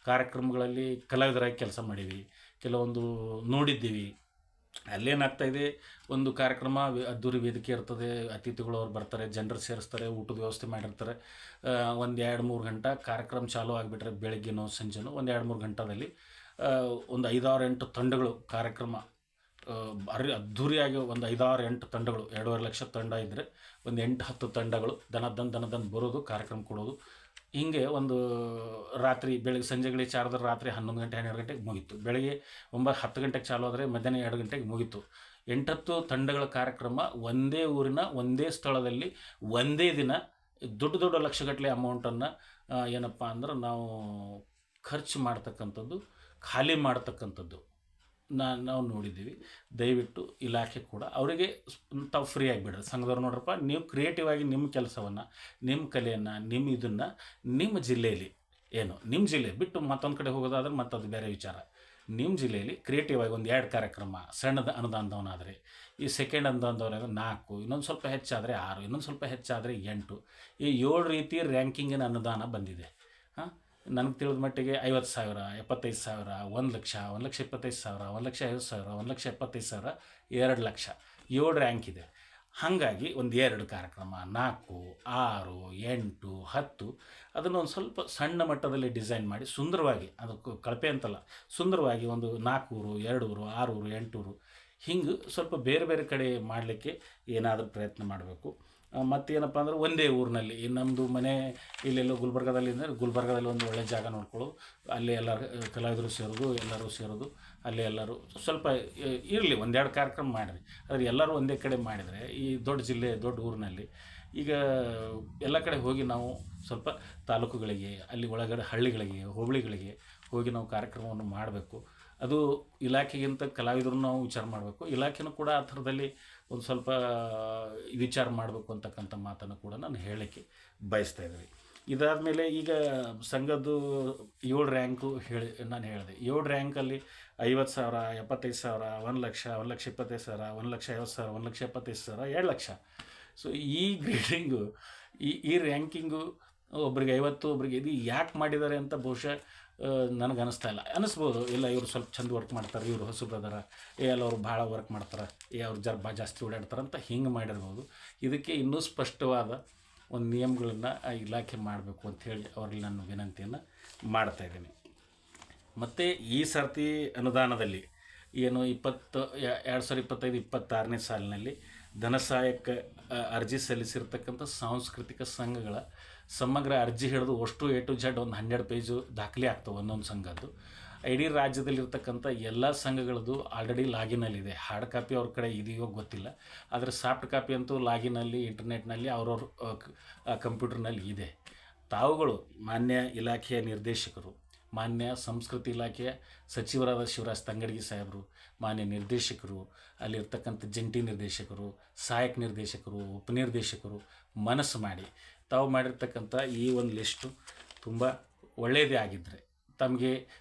ಕಾರ್ಯಕ್ರಮಗಳಲ್ಲಿ ಕಲಾವಿದರಾಗಿ ಕೆಲಸ ಮಾಡೀವಿ, ಕೆಲವೊಂದು ನೋಡಿದ್ದೀವಿ. ಅಲ್ಲೇನಾಗ್ತಾಯಿದೆ, ಒಂದು ಕಾರ್ಯಕ್ರಮ ಅದ್ದೂರಿ ವೇದಿಕೆ ಇರ್ತದೆ, ಅತಿಥಿಗಳು ಅವ್ರು ಬರ್ತಾರೆ, ಜನರು ಸೇರಿಸ್ತಾರೆ, ಊಟದ ವ್ಯವಸ್ಥೆ ಮಾಡಿರ್ತಾರೆ. ಒಂದು 2-3 ಗಂಟೆ ಕಾರ್ಯಕ್ರಮ ಚಾಲೂ ಆಗಿಬಿಟ್ರೆ ಬೆಳಗ್ಗೆನೋ ಸಂಜೆನೋ ಒಂದು 2-3 ಗಂಟೆದಲ್ಲಿ ಒಂದು 5-6-8 ತಂಡಗಳು ಕಾರ್ಯಕ್ರಮ ಅದ್ಧೂರಿಯಾಗಿ ಒಂದು 5-6-8 ತಂಡಗಳು 2.5 ಲಕ್ಷ ತಂಡ ಇದ್ದರೆ ಒಂದು 8-10 ತಂಡಗಳು ದನದಂದು ಬರೋದು, ಕಾರ್ಯಕ್ರಮ ಕೊಡೋದು. ಹೀಗೆ ಒಂದು ರಾತ್ರಿ ಬೆಳಗ್ಗೆ ಸಂಜೆಗಳಿಗೆ ಚಾರದ್ರೆ ರಾತ್ರಿ 11 ಗಂಟೆ 12 ಗಂಟೆಗೆ ಮುಗೀತು. ಬೆಳಗ್ಗೆ 9-10 ಗಂಟೆಗೆ ಚಾಲು ಆದರೆ ಮಧ್ಯಾಹ್ನ 2 ಗಂಟೆಗೆ ಮುಗೀತು. 8-10 ತಂಡಗಳ ಕಾರ್ಯಕ್ರಮ ಒಂದೇ ಊರಿನ ಒಂದೇ ಸ್ಥಳದಲ್ಲಿ ಒಂದೇ ದಿನ ದೊಡ್ಡ ಲಕ್ಷಗಟ್ಟಲೆ ಅಮೌಂಟನ್ನು ಏನಪ್ಪ ಅಂದ್ರೆ ನಾವು ಖರ್ಚು ಮಾಡ್ತಕ್ಕಂಥದ್ದು, ಖಾಲಿ ಮಾಡ್ತಕ್ಕಂಥದ್ದು ನಾವು ನೋಡಿದ್ದೀವಿ. ದಯವಿಟ್ಟು ಇಲಾಖೆ ಕೂಡ ಅವರಿಗೆ ತಾವು ಫ್ರೀ ಆಗಿಬಿಡ್ರಿ. ಸಂಘದವ್ರು ನೋಡ್ರಪ್ಪ, ನೀವು ಕ್ರಿಯೇಟಿವ್ ಆಗಿ ನಿಮ್ಮ ಕೆಲಸವನ್ನು, ನಿಮ್ಮ ಕಲೆಯನ್ನು, ನಿಮ್ಮ ಇದನ್ನು ನಿಮ್ಮ ಜಿಲ್ಲೆಯಲ್ಲಿ ನಿಮ್ಮ ಜಿಲ್ಲೆ ಬಿಟ್ಟು ಮತ್ತೊಂದು ಕಡೆ ಹೋಗೋದಾದ್ರೆ ಮತ್ತದು ಬೇರೆ ವಿಚಾರ. ನಿಮ್ಮ ಜಿಲ್ಲೆಯಲ್ಲಿ ಕ್ರಿಯೇಟಿವ್ ಆಗಿ ಒಂದು 2 ಕಾರ್ಯಕ್ರಮ ಸಣ್ಣದ ಅನುದಾನದವನಾದರೆ, ಈ ಸೆಕೆಂಡ್ ಅನುದಾನದವನಾದರೆ 4, ಇನ್ನೊಂದು ಸ್ವಲ್ಪ ಹೆಚ್ಚಾದರೆ 6, ಇನ್ನೊಂದು ಸ್ವಲ್ಪ ಹೆಚ್ಚಾದರೆ 8, ಈ 7 ರೀತಿ ರ್ಯಾಂಕಿಂಗಿನ ಅನುದಾನ ಬಂದಿದೆ. ನನಗೆ ತಿಳಿದ ಮಟ್ಟಿಗೆ 50,000, 75,000, 1 ಲಕ್ಷ, 1,25,000, 1,50,000, 1,75,000, 2 ಲಕ್ಷ, 7 ರ್ಯಾಂಕ್ ಇದೆ. ಹಾಗಾಗಿ ಒಂದು 2 ಕಾರ್ಯಕ್ರಮ 4, 6, 8, 10 ಅದನ್ನು ಒಂದು ಸ್ವಲ್ಪ ಸಣ್ಣ ಮಟ್ಟದಲ್ಲಿ ಡಿಸೈನ್ ಮಾಡಿ ಸುಂದರವಾಗಿ, ಅದಕ್ಕೆ ಕಳಪೆ ಅಂತಲ್ಲ, ಸುಂದರವಾಗಿ ಒಂದು 4 ಊರು, 2 ಊರು, 6 ಊರು, 8 ಊರು ಹಿಂಗೆ ಸ್ವಲ್ಪ ಬೇರೆ ಬೇರೆ ಕಡೆ ಮಾಡಲಿಕ್ಕೆ ಏನಾದರೂ ಪ್ರಯತ್ನ ಮಾಡಬೇಕು. ಮತ್ತೇನಪ್ಪ ಅಂದ್ರೆ ಒಂದೇ ಊರಿನಲ್ಲಿ ನಮ್ಮದು ಮನೆ ಇಲ್ಲೆಲ್ಲೋ ಗುಲ್ಬರ್ಗಾದಲ್ಲಿ ಅಂದರೆ ಗುಲ್ಬರ್ಗಾದಲ್ಲಿ ಒಂದು ಒಳ್ಳೆಯ ಜಾಗ ನೋಡ್ಕೊಳ್ಳೋದು, ಅಲ್ಲಿ ಎಲ್ಲರೂ ಕಲಾವಿದರು ಸೇರೋದು, ಎಲ್ಲರೂ ಸೇರೋದು, ಅಲ್ಲಿ ಎಲ್ಲರೂ ಸ್ವಲ್ಪ ಇರಲಿ, 1-2 ಕಾರ್ಯಕ್ರಮ ಮಾಡಿರಿ. ಆದರೆ ಎಲ್ಲರೂ ಒಂದೇ ಕಡೆ ಮಾಡಿದರೆ ಈ ದೊಡ್ಡ ಜಿಲ್ಲೆ ದೊಡ್ಡ ಊರಿನಲ್ಲಿ ಈಗ ಎಲ್ಲ ಕಡೆ ಹೋಗಿ ನಾವು ಸ್ವಲ್ಪ ತಾಲೂಕುಗಳಿಗೆ, ಅಲ್ಲಿ ಒಳಗಡೆ ಹಳ್ಳಿಗಳಿಗೆ, ಹೋಬಳಿಗಳಿಗೆ ಹೋಗಿ ನಾವು ಕಾರ್ಯಕ್ರಮವನ್ನು ಮಾಡಬೇಕು. ಅದು ಇಲಾಖೆಗಿಂತ ಕಲಾವಿದರು ನಾವು ವಿಚಾರ ಮಾಡಬೇಕು. ಇಲಾಖೆನೂ ಕೂಡ ಆ ಥರದಲ್ಲಿ ಒಂದು ಸ್ವಲ್ಪ ವಿಚಾರ ಮಾಡಬೇಕು ಅಂತಕ್ಕಂಥ ಮಾತನ್ನು ಕೂಡ ನಾನು ಹೇಳಲಿಕ್ಕೆ ಬಯಸ್ತಾ ಇದ್ದೀನಿ. ಇದಾದಮೇಲೆ ಈಗ ಸಂಘದ್ದು 7 ರ್ಯಾಂಕು ನಾನು ಹೇಳಿದೆ. 7 ರ್ಯಾಂಕಲ್ಲಿ 50,000, 75,000, 1,00,000, 1,25,000, 1,50,000, 1,75,000, 2,00,000. ಸೊ ಈ ಗ್ರೇಡಿಂಗು ಈ ರ್ಯಾಂಕಿಂಗು ಒಬ್ರಿಗೆ 50, ಒಬ್ರಿಗೆ ಇದು ಯಾಕೆ ಮಾಡಿದ್ದಾರೆ ಅಂತ ಬಹುಶಃ ನನಗನ್ನಿಸ್ತಾ ಇಲ್ಲ. ಅನ್ನಿಸ್ಬೋದು, ಇಲ್ಲ ಇವರು ಸ್ವಲ್ಪ ಚಂದ ವರ್ಕ್ ಮಾಡ್ತಾರೆ, ಇವರು ಹೊಸಬ್ರದಾರ, ಎಲ್ಲ ಅವ್ರು ಭಾಳ ವರ್ಕ್ ಮಾಡ್ತಾರೆ, ಅವ್ರು ಜಾಸ್ತಿ ಓಡಾಡ್ತಾರೆ ಅಂತ ಹಿಂಗೆ ಮಾಡಿರ್ಬೋದು. ಇದಕ್ಕೆ ಇನ್ನೂ ಸ್ಪಷ್ಟವಾದ ಒಂದು ನಿಯಮಗಳನ್ನು ಆ ಇಲಾಖೆ ಮಾಡಬೇಕು ಅಂಥೇಳಿ ಅವ್ರಿಗೆ ನಾನು ವಿನಂತಿಯನ್ನು ಮಾಡ್ತಾಯಿದ್ದೀನಿ. ಮತ್ತು ಈ ಸರ್ತಿ ಅನುದಾನದಲ್ಲಿ ಏನು 2025-26ನೇ ಸಾಲಿನಲ್ಲಿ ಧನ ಸಹಾಯಕ್ಕೆ ಅರ್ಜಿ ಸಲ್ಲಿಸಿರ್ತಕ್ಕಂಥ ಸಾಂಸ್ಕೃತಿಕ ಸಂಘಗಳ ಸಮಗ್ರ ಅರ್ಜಿ ಹಿಡಿದು ಅಷ್ಟು A to Z ಒಂದು 12 ಪೇಜು ದಾಖಲೆ ಆಗ್ತವೆ ಒಂದೊಂದು ಸಂಘದ್ದು. ಇಡೀ ರಾಜ್ಯದಲ್ಲಿರ್ತಕ್ಕಂಥ ಎಲ್ಲ ಸಂಘಗಳದ್ದು ಆಲ್ರೆಡಿ ಲಾಗಿನಲ್ಲಿದೆ. ಹಾರ್ಡ್ ಕಾಪಿ ಅವ್ರ ಕಡೆ ಇದೆಯೋ ಗೊತ್ತಿಲ್ಲ, ಆದರೆ ಸಾಫ್ಟ್ ಕಾಪಿ ಅಂತೂ ಲಾಗಿನಲ್ಲಿ ಇಂಟರ್ನೆಟ್ನಲ್ಲಿ ಅವ್ರವ್ರ ಕಂಪ್ಯೂಟರ್ನಲ್ಲಿ ಇದೆ. ತಾವುಗಳು ಮಾನ್ಯ ಇಲಾಖೆಯ ನಿರ್ದೇಶಕರು, ಮಾನ್ಯ ಸಂಸ್ಕೃತಿ ಇಲಾಖೆಯ ಸಚಿವರಾದ ಶಿವರಾಜ್ ತಂಗಡಗಿ ಸಾಹೇಬರು, ಮಾನ್ಯ ನಿರ್ದೇಶಕರು, ಅಲ್ಲಿರ್ತಕ್ಕಂಥ ಜಂಟಿ ನಿರ್ದೇಶಕರು, ಸಹಾಯಕ ನಿರ್ದೇಶಕರು, ಉಪನಿರ್ದೇಶಕರು ಮನಸ್ಸು ಮಾಡಿ ತಾವು ಮಾಡಿರ್ತಕ್ಕಂಥ ಈ ಒಂದು ಲಿಸ್ಟು ತುಂಬ ಒಳ್ಳೆಯದೇ ಆಗಿದ್ದರೆ ತಮಗೆ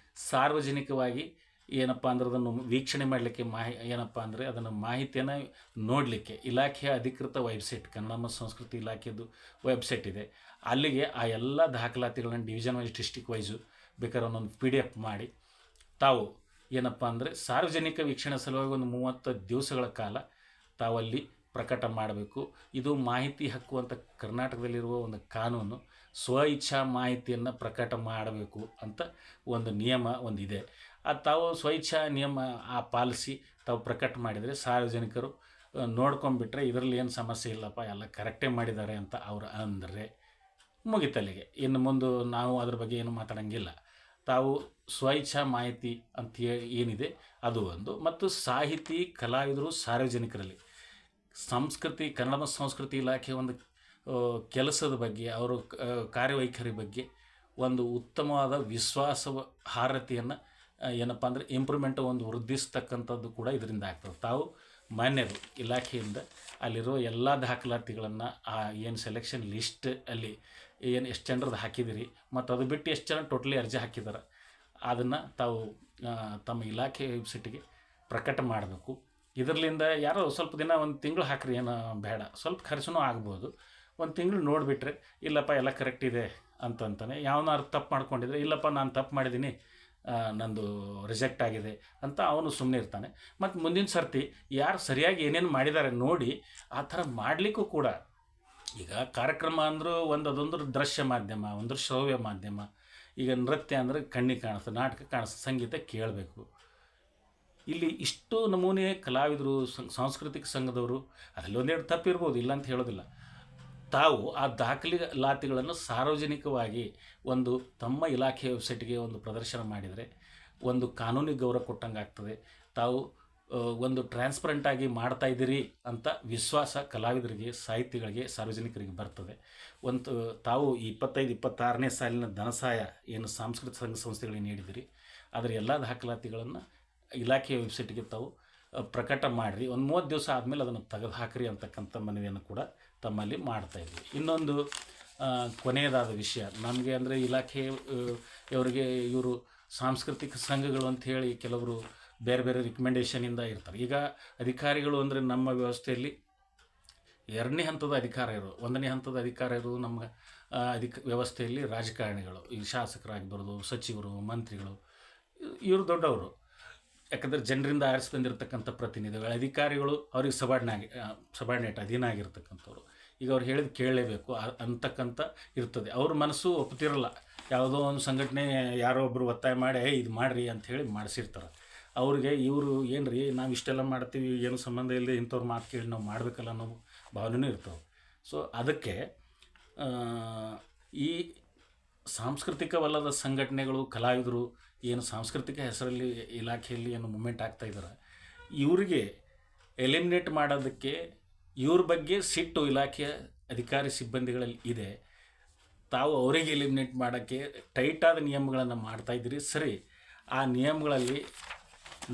ಸಾರ್ವಜನಿಕವಾಗಿ ಏನಪ್ಪ ಅಂದ್ರೆ ಅದನ್ನು ವೀಕ್ಷಣೆ ಮಾಡಲಿಕ್ಕೆ ಏನಪ್ಪ ಅಂದರೆ ಅದನ್ನು ಮಾಹಿತಿಯನ್ನು ನೋಡಲಿಕ್ಕೆ ಇಲಾಖೆಯ ಅಧಿಕೃತ ವೆಬ್ಸೈಟ್, ಕನ್ನಡ ಮತ್ತು ಸಂಸ್ಕೃತಿ ಇಲಾಖೆಯದು ವೆಬ್ಸೈಟ್ ಇದೆ. ಅಲ್ಲಿಗೆ ಆ ಎಲ್ಲ ದಾಖಲಾತಿಗಳನ್ನು ಡಿವಿಷನ್ ವೈಸ್, ಡಿಸ್ಟಿಕ್ ವೈಸು ಬೇಕಾದ್ರೆ ಒಂದೊಂದು PDF ಮಾಡಿ ತಾವು ಏನಪ್ಪ ಅಂದರೆ ಸಾರ್ವಜನಿಕ ವೀಕ್ಷಣೆ ಸಲುವಾಗಿ ಒಂದು 30 ದಿವಸಗಳ ಕಾಲ ತಾವಲ್ಲಿ ಪ್ರಕಟ ಮಾಡಬೇಕು. ಇದು ಮಾಹಿತಿ ಹಕ್ಕು ಅಂತ ಕರ್ನಾಟಕದಲ್ಲಿರುವ ಒಂದು ಕಾನೂನು. ಸ್ವ ಇಚ್ಛಾ ಮಾಹಿತಿಯನ್ನು ಪ್ರಕಟ ಮಾಡಬೇಕು ಅಂತ ಒಂದು ನಿಯಮ ಒಂದಿದೆ. ಅದು ತಾವು ಸ್ವ ಇಚ್ಛಾ ನಿಯಮ ಪಾಲಿಸಿ ತಾವು ಪ್ರಕಟ ಮಾಡಿದರೆ ಸಾರ್ವಜನಿಕರು ನೋಡ್ಕೊಂಡ್ಬಿಟ್ರೆ ಇದರಲ್ಲಿ ಏನು ಸಮಸ್ಯೆ ಇಲ್ಲಪ್ಪ, ಎಲ್ಲ ಕರೆಕ್ಟೇ ಮಾಡಿದ್ದಾರೆ ಅಂತ ಅವ್ರು ಅಂದರೆ ಮುಗಿತಲ್ಲಿಗೆ. ಇನ್ನು ಮುಂದೆ ನಾವು ಅದ್ರ ಬಗ್ಗೆ ಏನು ಮಾತಾಡೋಂಗಿಲ್ಲ. ತಾವು ಸ್ವ ಇಚ್ಛಾ ಮಾಹಿತಿ ಅಂತ ಏನಿದೆ ಅದು ಒಂದು, ಮತ್ತು ಸಾಹಿತಿ, ಕಲಾವಿದರು, ಸಾರ್ವಜನಿಕರಲ್ಲಿ ಸಂಸ್ಕೃತಿ, ಕನ್ನಡ ಮತ್ತು ಸಂಸ್ಕೃತಿ ಇಲಾಖೆ ಒಂದು ಕೆಲಸದ ಬಗ್ಗೆ, ಅವರು ಕಾರ್ಯವೈಖರಿ ಬಗ್ಗೆ ಒಂದು ಉತ್ತಮವಾದ ವಿಶ್ವಾಸಾರ್ಹತೆಯನ್ನು ಏನಪ್ಪ ಅಂದರೆ ಇಂಪ್ರೂವ್ಮೆಂಟ್ ಒಂದು ವೃದ್ಧಿಸ್ತಕ್ಕಂಥದ್ದು ಕೂಡ ಇದರಿಂದ ಆಗ್ತದೆ. ತಾವು ಮಾನ್ಯರು ಇಲಾಖೆಯಿಂದ ಅಲ್ಲಿರೋ ಎಲ್ಲ ದಾಖಲಾತಿಗಳನ್ನು ಏನು ಸೆಲೆಕ್ಷನ್ ಲಿಸ್ಟ್ ಅಲ್ಲಿ ಏನು ಎಷ್ಟು ಜನರದ್ದು ಹಾಕಿದಿರಿ ಮತ್ತು ಅದು ಬಿಟ್ಟು ಎಷ್ಟು ಜನ ಟೋಟಲಿ ಅರ್ಜಿ ಹಾಕಿದ್ದಾರೆ ಅದನ್ನು ತಾವು ತಮ್ಮ ಇಲಾಖೆ ವೆಬ್ಸೈಟಿಗೆ ಪ್ರಕಟ ಮಾಡಬೇಕು. ಇದರಲ್ಲಿಂದ ಯಾರೋ ಸ್ವಲ್ಪ ದಿನ ಒಂದು ತಿಂಗಳು ಹಾಕ್ರಿ, ಏನೋ ಬೇಡ, ಸ್ವಲ್ಪ ಖರ್ಚು ಆಗ್ಬೋದು. ಒಂದು ತಿಂಗಳು ನೋಡಿಬಿಟ್ರೆ ಇಲ್ಲಪ್ಪ ಎಲ್ಲ ಕರೆಕ್ಟ್ ಇದೆ ಅಂತಾನೆ. ಯಾವನಾರು ತಪ್ಪು ಮಾಡ್ಕೊಂಡಿದ್ರೆ ಇಲ್ಲಪ್ಪ ನಾನು ತಪ್ಪು ಮಾಡಿದ್ದೀನಿ, ನಂದು ರಿಜೆಕ್ಟ್ ಆಗಿದೆ ಅಂತ ಅವನು ಸುಮ್ಮನೆ ಇರ್ತಾನೆ. ಮತ್ತು ಮುಂದಿನ ಸರ್ತಿ ಯಾರು ಸರಿಯಾಗಿ ಏನೇನು ಮಾಡಿದ್ದಾರೆ ನೋಡಿ ಆ ಥರ ಮಾಡಲಿಕ್ಕೂ ಕೂಡ ಈಗ ಕಾರ್ಯಕ್ರಮ ಅಂದರೂ ಅದೊಂದು ದೃಶ್ಯ ಮಾಧ್ಯಮ, ಒಂದು ಶ್ರವ್ಯ ಮಾಧ್ಯಮ. ಈಗ ನೃತ್ಯ ಅಂದರೆ ಕಣ್ಣಿಗೆ ಕಾಣಿಸ್ತದೆ, ನಾಟಕ ಕಾಣಿಸ್ತದೆ, ಸಂಗೀತ ಕೇಳಬೇಕು. ಇಲ್ಲಿ ಇಷ್ಟು ನಮೂನೆ ಕಲಾವಿದರು, ಸಾಂಸ್ಕೃತಿಕ ಸಂಘದವರು ಅದರಲ್ಲಿ ಒಂದೆರಡು ತಪ್ಪಿರ್ಬೋದು, ಇಲ್ಲ ಅಂತ ಹೇಳೋದಿಲ್ಲ. ತಾವು ಆ ದಾಖಲಾತಿಗಳನ್ನು ಸಾರ್ವಜನಿಕವಾಗಿ ಒಂದು ತಮ್ಮ ಇಲಾಖೆ ವೆಬ್ಸೈಟ್ಗೆ ಒಂದು ಪ್ರದರ್ಶನ ಮಾಡಿದರೆ ಒಂದು ಕಾನೂನಿಗೆ ಗೌರವ ಕೊಟ್ಟಂಗೆ ಆಗ್ತದೆ. ತಾವು ಒಂದು ಟ್ರಾನ್ಸ್ಪರೆಂಟಾಗಿ ಮಾಡ್ತಾಯಿದ್ದೀರಿ ಅಂತ ವಿಶ್ವಾಸ ಕಲಾವಿದರಿಗೆ, ಸಾಹಿತಿಗಳಿಗೆ, ಸಾರ್ವಜನಿಕರಿಗೆ ಬರ್ತದೆ. ಒಂದು ತಾವು 25-26ನೇ ಸಾಲಿನ ಧನಸಹಾಯ ಏನು ಸಾಂಸ್ಕೃತಿಕ ಸಂಘ ಸಂಸ್ಥೆಗಳಿಗೆ ನೀಡಿದಿರಿ ಅದರ ಎಲ್ಲ ದಾಖಲಾತಿಗಳನ್ನು ಇಲಾಖೆಯ ವೆಬ್ಸೈಟ್ಗೆ ತಾವು ಪ್ರಕಟ ಮಾಡಿರಿ. ಒಂದು 30 ದಿವಸ ಆದಮೇಲೆ ಅದನ್ನು ತೆಗೆದು ಹಾಕಿರಿ ಅಂತಕ್ಕಂಥ ಮನವಿಯನ್ನು ಕೂಡ ತಮ್ಮಲ್ಲಿ ಮಾಡ್ತಾಯಿದ್ವಿ. ಇನ್ನೊಂದು ಕೊನೆಯದಾದ ವಿಷಯ ನಮಗೆ ಅಂದರೆ ಇಲಾಖೆಯವರಿಗೆ ಇವರು ಸಾಂಸ್ಕೃತಿಕ ಸಂಘಗಳು ಅಂಥೇಳಿ ಕೆಲವರು ಬೇರೆ ಬೇರೆ ರಿಕಮೆಂಡೇಷನಿಂದ ಇರ್ತಾರೆ. ಈಗ ಅಧಿಕಾರಿಗಳು ಅಂದರೆ ನಮ್ಮ ವ್ಯವಸ್ಥೆಯಲ್ಲಿ 2ನೇ ಹಂತದ ಅಧಿಕಾರ ಇರೋದು, 1ನೇ ಹಂತದ ಅಧಿಕಾರ ಇರೋದು ನಮ್ಮ ವ್ಯವಸ್ಥೆಯಲ್ಲಿ ರಾಜಕಾರಣಿಗಳು, ಈ ಶಾಸಕರಾಗಿರ್ಬೋದು, ಸಚಿವರು, ಮಂತ್ರಿಗಳು, ಇವರು ದೊಡ್ಡವರು. ಯಾಕಂದರೆ ಜನರಿಂದ ಆರಿಸಿ ತಂದಿರತಕ್ಕಂಥ ಪ್ರತಿನಿಧಿಗಳು. ಅಧಿಕಾರಿಗಳು ಅವ್ರಿಗೆ ಸಬಾರ್ಡಿನೇಟ್ ಅಧೀನ ಆಗಿರ್ತಕ್ಕಂಥವ್ರು. ಈಗ ಅವ್ರು ಹೇಳಿದ ಕೇಳಲೇಬೇಕು ಅಂತಕ್ಕಂಥ ಇರ್ತದೆ. ಅವ್ರ ಮನಸ್ಸು ಒಪ್ತಿರಲ್ಲ. ಯಾವುದೋ ಒಂದು ಸಂಘಟನೆ ಯಾರೋ ಒಬ್ಬರು ಒತ್ತಾಯ ಮಾಡಿ ಇದು ಮಾಡಿರಿ ಅಂಥೇಳಿ ಮಾಡಿಸಿರ್ತಾರೆ. ಅವ್ರಿಗೆ ಇವರು ಏನು ರೀ ನಾವು ಇಷ್ಟೆಲ್ಲ ಮಾಡ್ತೀವಿ, ಏನು ಸಂಬಂಧ ಇಲ್ಲದೆ ಇಂಥವ್ರು ಮಾತು ಕೇಳಿ ನಾವು ಮಾಡಬೇಕಲ್ಲ ಅನ್ನೋ ಭಾವನೆಯೂ ಇರ್ತವೆ. ಸೊ ಅದಕ್ಕೆ ಈ ಸಾಂಸ್ಕೃತಿಕವಲ್ಲದ ಸಂಘಟನೆಗಳು, ಕಲಾವಿದರು ಏನು ಸಾಂಸ್ಕೃತಿಕ ಹೆಸರಲ್ಲಿ ಇಲಾಖೆಯಲ್ಲಿ ಏನು ಮೂಮೆಂಟ್ ಆಗ್ತಾಯಿದ್ದಾರೆ ಇವರಿಗೆ ಎಲಿಮಿನೇಟ್ ಮಾಡೋದಕ್ಕೆ ಇವ್ರ ಬಗ್ಗೆ ಸಿಟ್ಟು ಇಲಾಖೆಯ ಅಧಿಕಾರಿ ಸಿಬ್ಬಂದಿಗಳಲ್ಲಿ ಇದೆ. ತಾವು ಅವರಿಗೆ ಎಲಿಮಿನೇಟ್ ಮಾಡೋಕ್ಕೆ ಟೈಟಾದ ನಿಯಮಗಳನ್ನು ಮಾಡ್ತಾಯಿದ್ದೀರಿ. ಸರಿ, ಆ ನಿಯಮಗಳಲ್ಲಿ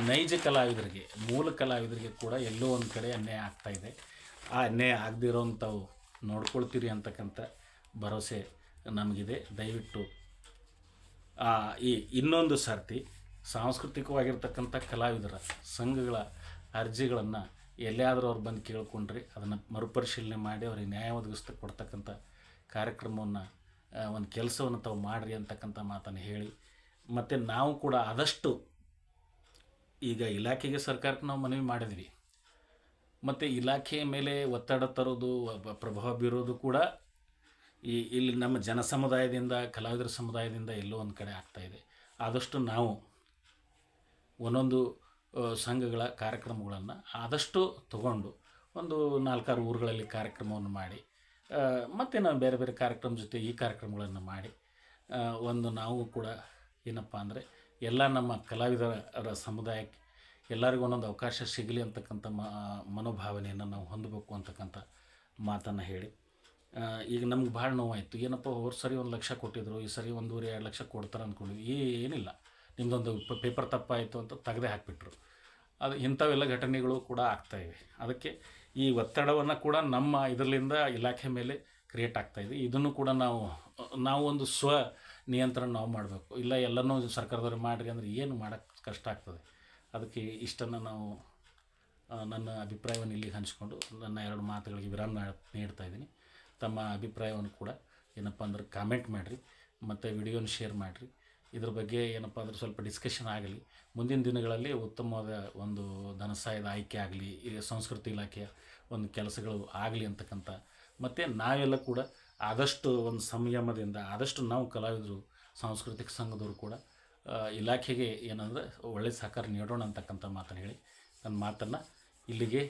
ನೈಜ ಕಲಾವಿದರಿಗೆ, ಮೂಲ ಕಲಾವಿದರಿಗೆ ಕೂಡ ಎಲ್ಲೋ ಒಂದು ಕಡೆ ಅನ್ಯಾಯ ಆಗ್ತಾಯಿದೆ. ಆ ಅನ್ಯಾಯ ಆಗದಿರೋಂಥವು ನೋಡ್ಕೊಳ್ತೀರಿ ಅಂತಕ್ಕಂಥ ಭರವಸೆ ನಮಗಿದೆ. ದಯವಿಟ್ಟು ಈ ಇನ್ನೊಂದು ಸರ್ತಿ ಸಾಂಸ್ಕೃತಿಕವಾಗಿರ್ತಕ್ಕಂಥ ಕಲಾವಿದರ ಸಂಘಗಳ ಅರ್ಜಿಗಳನ್ನು ಎಲ್ಲಿಯಾದರೂ ಅವ್ರು ಬಂದು ಕೇಳ್ಕೊಂಡ್ರೆ ಅದನ್ನು ಮರುಪರಿಶೀಲನೆ ಮಾಡಿ ಅವ್ರಿಗೆ ನ್ಯಾಯ ಕೊಡ್ತಕ್ಕಂಥ ಕಾರ್ಯಕ್ರಮವನ್ನು ಒಂದು ಕೆಲಸವನ್ನು ತಾವು ಮಾಡಿರಿ ಅಂತಕ್ಕಂಥ ಮಾತನ್ನು ಹೇಳಿ, ಮತ್ತು ನಾವು ಕೂಡ ಆದಷ್ಟು ಈಗ ಇಲಾಖೆಗೆ ಸರ್ಕಾರಕ್ಕೆ ನಾವು ಮನವಿ ಮಾಡಿದ್ವಿ, ಮತ್ತು ಇಲಾಖೆಯ ಮೇಲೆ ಒತ್ತಡ ತರೋದು, ಪ್ರಭಾವ ಬೀರೋದು ಕೂಡ ಇಲ್ಲಿ ನಮ್ಮ ಜನ ಸಮುದಾಯದಿಂದ, ಕಲಾವಿದರ ಸಮುದಾಯದಿಂದ ಎಲ್ಲೋ ಒಂದು ಕಡೆ ಆಗ್ತಾಯಿದೆ. ಆದಷ್ಟು ನಾವು ಒಂದೊಂದು ಸಂಘಗಳ ಕಾರ್ಯಕ್ರಮಗಳನ್ನು ಆದಷ್ಟು ತಗೊಂಡು ಒಂದು 4-6 ಊರುಗಳಲ್ಲಿ ಕಾರ್ಯಕ್ರಮವನ್ನು ಮಾಡಿ, ಮತ್ತು ನಾವು ಬೇರೆ ಬೇರೆ ಕಾರ್ಯಕ್ರಮ ಜೊತೆ ಈ ಕಾರ್ಯಕ್ರಮಗಳನ್ನು ಮಾಡಿ ಒಂದು ನಾವು ಕೂಡ ಏನಪ್ಪ ಅಂದರೆ ಎಲ್ಲ ನಮ್ಮ ಕಲಾವಿದರ ಸಮುದಾಯಕ್ಕೆ ಎಲ್ಲರಿಗೂ ಒಂದೊಂದು ಅವಕಾಶ ಸಿಗಲಿ ಅಂತಕ್ಕಂಥ ಮನೋಭಾವನೆಯನ್ನು ನಾವು ಹೊಂದಬೇಕು ಅಂತಕ್ಕಂಥ ಮಾತನ್ನು ಹೇಳಿ, ಈಗ ನಮ್ಗೆ ಭಾಳ ನೋವಾಯಿತು. ಏನಪ್ಪ ಹೋದ ಸರಿ 1 ಲಕ್ಷ ಕೊಟ್ಟಿದ್ರು, ಈ ಸರಿ 1.5-2 ಲಕ್ಷ ಕೊಡ್ತಾರೆ ಅಂದ್ಕೊಂಡ್ವಿ. ಏನಿಲ್ಲ, ನಿಮ್ಮದೊಂದು ಪೇಪರ್ ತಪ್ಪಾಯಿತು ಅಂತ ತೆಗೆದೇ ಹಾಕಿಬಿಟ್ರು. ಅದು ಇಂಥವೆಲ್ಲ ಘಟನೆಗಳು ಕೂಡ ಆಗ್ತಾಯಿವೆ. ಅದಕ್ಕೆ ಈ ಒತ್ತಡವನ್ನು ಕೂಡ ನಮ್ಮ ಇದರಿಂದ ಇಲಾಖೆ ಮೇಲೆ ಕ್ರಿಯೇಟ್ ಆಗ್ತಾಯಿದೆ. ಇದನ್ನು ಕೂಡ ನಾವು ಒಂದು ನಿಯಂತ್ರಣ ನಾವು ಮಾಡಬೇಕು. ಇಲ್ಲ ಎಲ್ಲನೂ ಸರ್ಕಾರದವ್ರು ಮಾಡಿರಿ ಅಂದರೆ ಏನು ಮಾಡೋಕ್ಕೆ ಕಷ್ಟ ಆಗ್ತದೆ. ಅದಕ್ಕೆ ಇಷ್ಟನ್ನು ನಾವು ನನ್ನ ಅಭಿಪ್ರಾಯವನ್ನು ಇಲ್ಲಿ ಹಂಚಿಕೊಂಡು ನನ್ನ 2 ಮಾತುಗಳಿಗೆ ವಿರಾಮ ನೀಡ್ತಾಯಿದ್ದೀನಿ. ತಮ್ಮ ಅಭಿಪ್ರಾಯವನ್ನು ಕೂಡ ಏನಪ್ಪ ಅಂದ್ರೆ ಕಾಮೆಂಟ್ ಮಾಡಿರಿ, ಮತ್ತು ವಿಡಿಯೋನ ಶೇರ್ ಮಾಡಿರಿ. ಇದ್ರ ಬಗ್ಗೆ ಏನಪ್ಪ ಅಂದ್ರೆ ಸ್ವಲ್ಪ ಡಿಸ್ಕಷನ್ ಆಗಲಿ. ಮುಂದಿನ ದಿನಗಳಲ್ಲಿ ಉತ್ತಮವಾದ ಒಂದು ಧನಸಹಾಯದ ಆಯ್ಕೆ ಆಗಲಿ, ಈ ಸಂಸ್ಕೃತಿ ಇಲಾಖೆಯ ಒಂದು ಕೆಲಸಗಳು ಆಗಲಿ ಅಂತಕ್ಕಂಥ, ಮತ್ತು ನಾವೆಲ್ಲ ಕೂಡ ಆದಷ್ಟು ಒಂದು ಸಂಯಮದಿಂದ ಆದಷ್ಟು ನಾವು ಕಲಾವಿದರು, ಸಾಂಸ್ಕೃತಿಕ ಸಂಘದವರು ಕೂಡ ಇಲಾಖೆಗೆ ಏನಂದರೆ ಒಳ್ಳೆಯ ಸಹಕಾರ ನೀಡೋಣ ಅಂತಕ್ಕಂಥ ಮಾತನ್ನು ಹೇಳಿ ನನ್ನ ಮಾತನ್ನು ಇಲ್ಲಿಗೆ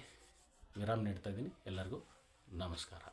ವಿರಾಮ ನೀಡ್ತಾಯಿದ್ದೀನಿ. ಎಲ್ಲರಿಗೂ ನಮಸ್ಕಾರ.